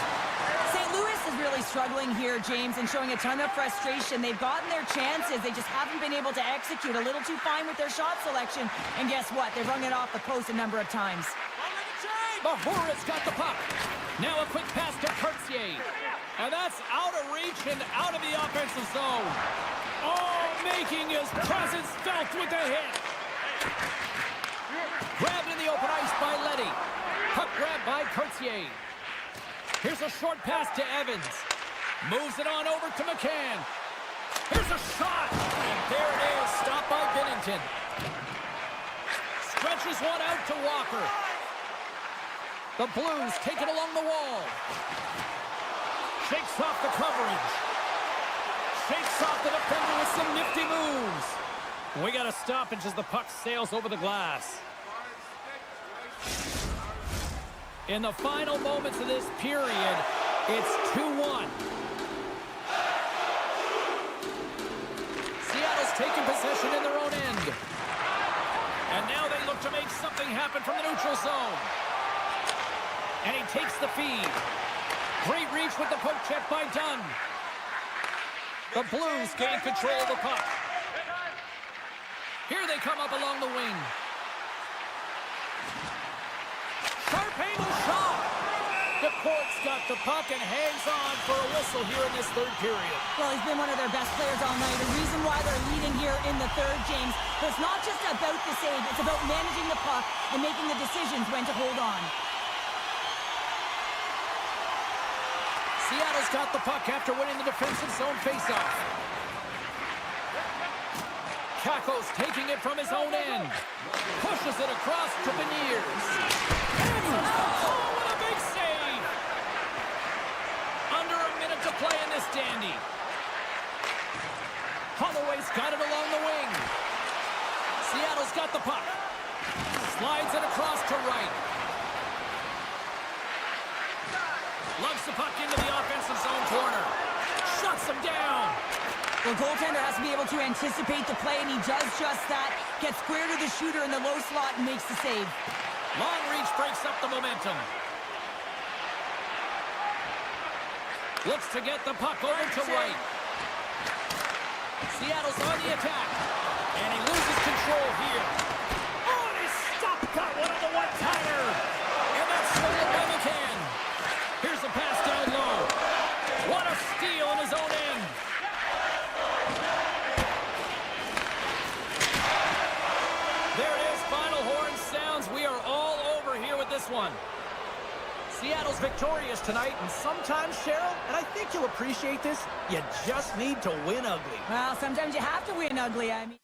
St. Louis is really struggling here, James, and showing a ton of frustration. They've gotten their chances. They just haven't been able to execute. A little too fine with their shot selection. And guess what? They've rung it off the post a number of times. Mahura's got the puck. Now a quick pass to Cartier. And that's out of reach and out of the offensive zone. Oh, making his presence felt with the hit. Grabbed in the open ice by Leddy. Puck grabbed by Cartier. Here's a short pass to Evans. Moves it on over to McCann. Here's a shot. And there it is. Stopped by Binnington. Stretches one out to Walker. The Blues take it along the wall. Shakes off the coverage. Shakes off the defender with some nifty moves. We got a stoppage as the puck sails over the glass. In the final moments of this period, it's 2-1. Seattle's taking possession in their own end. And now they look to make something happen from the neutral zone. And he takes the feed. Great reach with the poke check by Dunn. The Blues gain control of the puck. Here they come up along the wing. Sharp angle shot. DeCourt's got the puck and hangs on for a whistle here in this third period. Well, he's been one of their best players all night. The reason why they're leading here in the third, James, but it's not just about the save. It's about managing the puck and making the decisions when to hold on. Seattle's got the puck after winning the defensive zone faceoff. Kakos taking it from his own end. Pushes it across to Beniers. Oh, what a big save! Under a minute to play in this dandy. Holloway's got it along the wing. Seattle's got the puck. Slides it across to right. Lugs the puck into the offensive zone corner. Shuts him down. The goaltender has to be able to anticipate the play, and he does just that. Gets square to the shooter in the low slot and makes the save. Long reach breaks up the momentum. Looks to get the puck over to right. Seattle's on the attack. And he loses control here. Oh, and he stopped. Got one on the one-timer. And that's stolen by McCann. Here's the pass down low. What a steal in his own end. There it is. Final horn sounds. We are all over here with this one. Seattle's victorious tonight, and sometimes, Cheryl, and I think you'll appreciate this, you just need to win ugly. Well, sometimes you have to win ugly. I mean...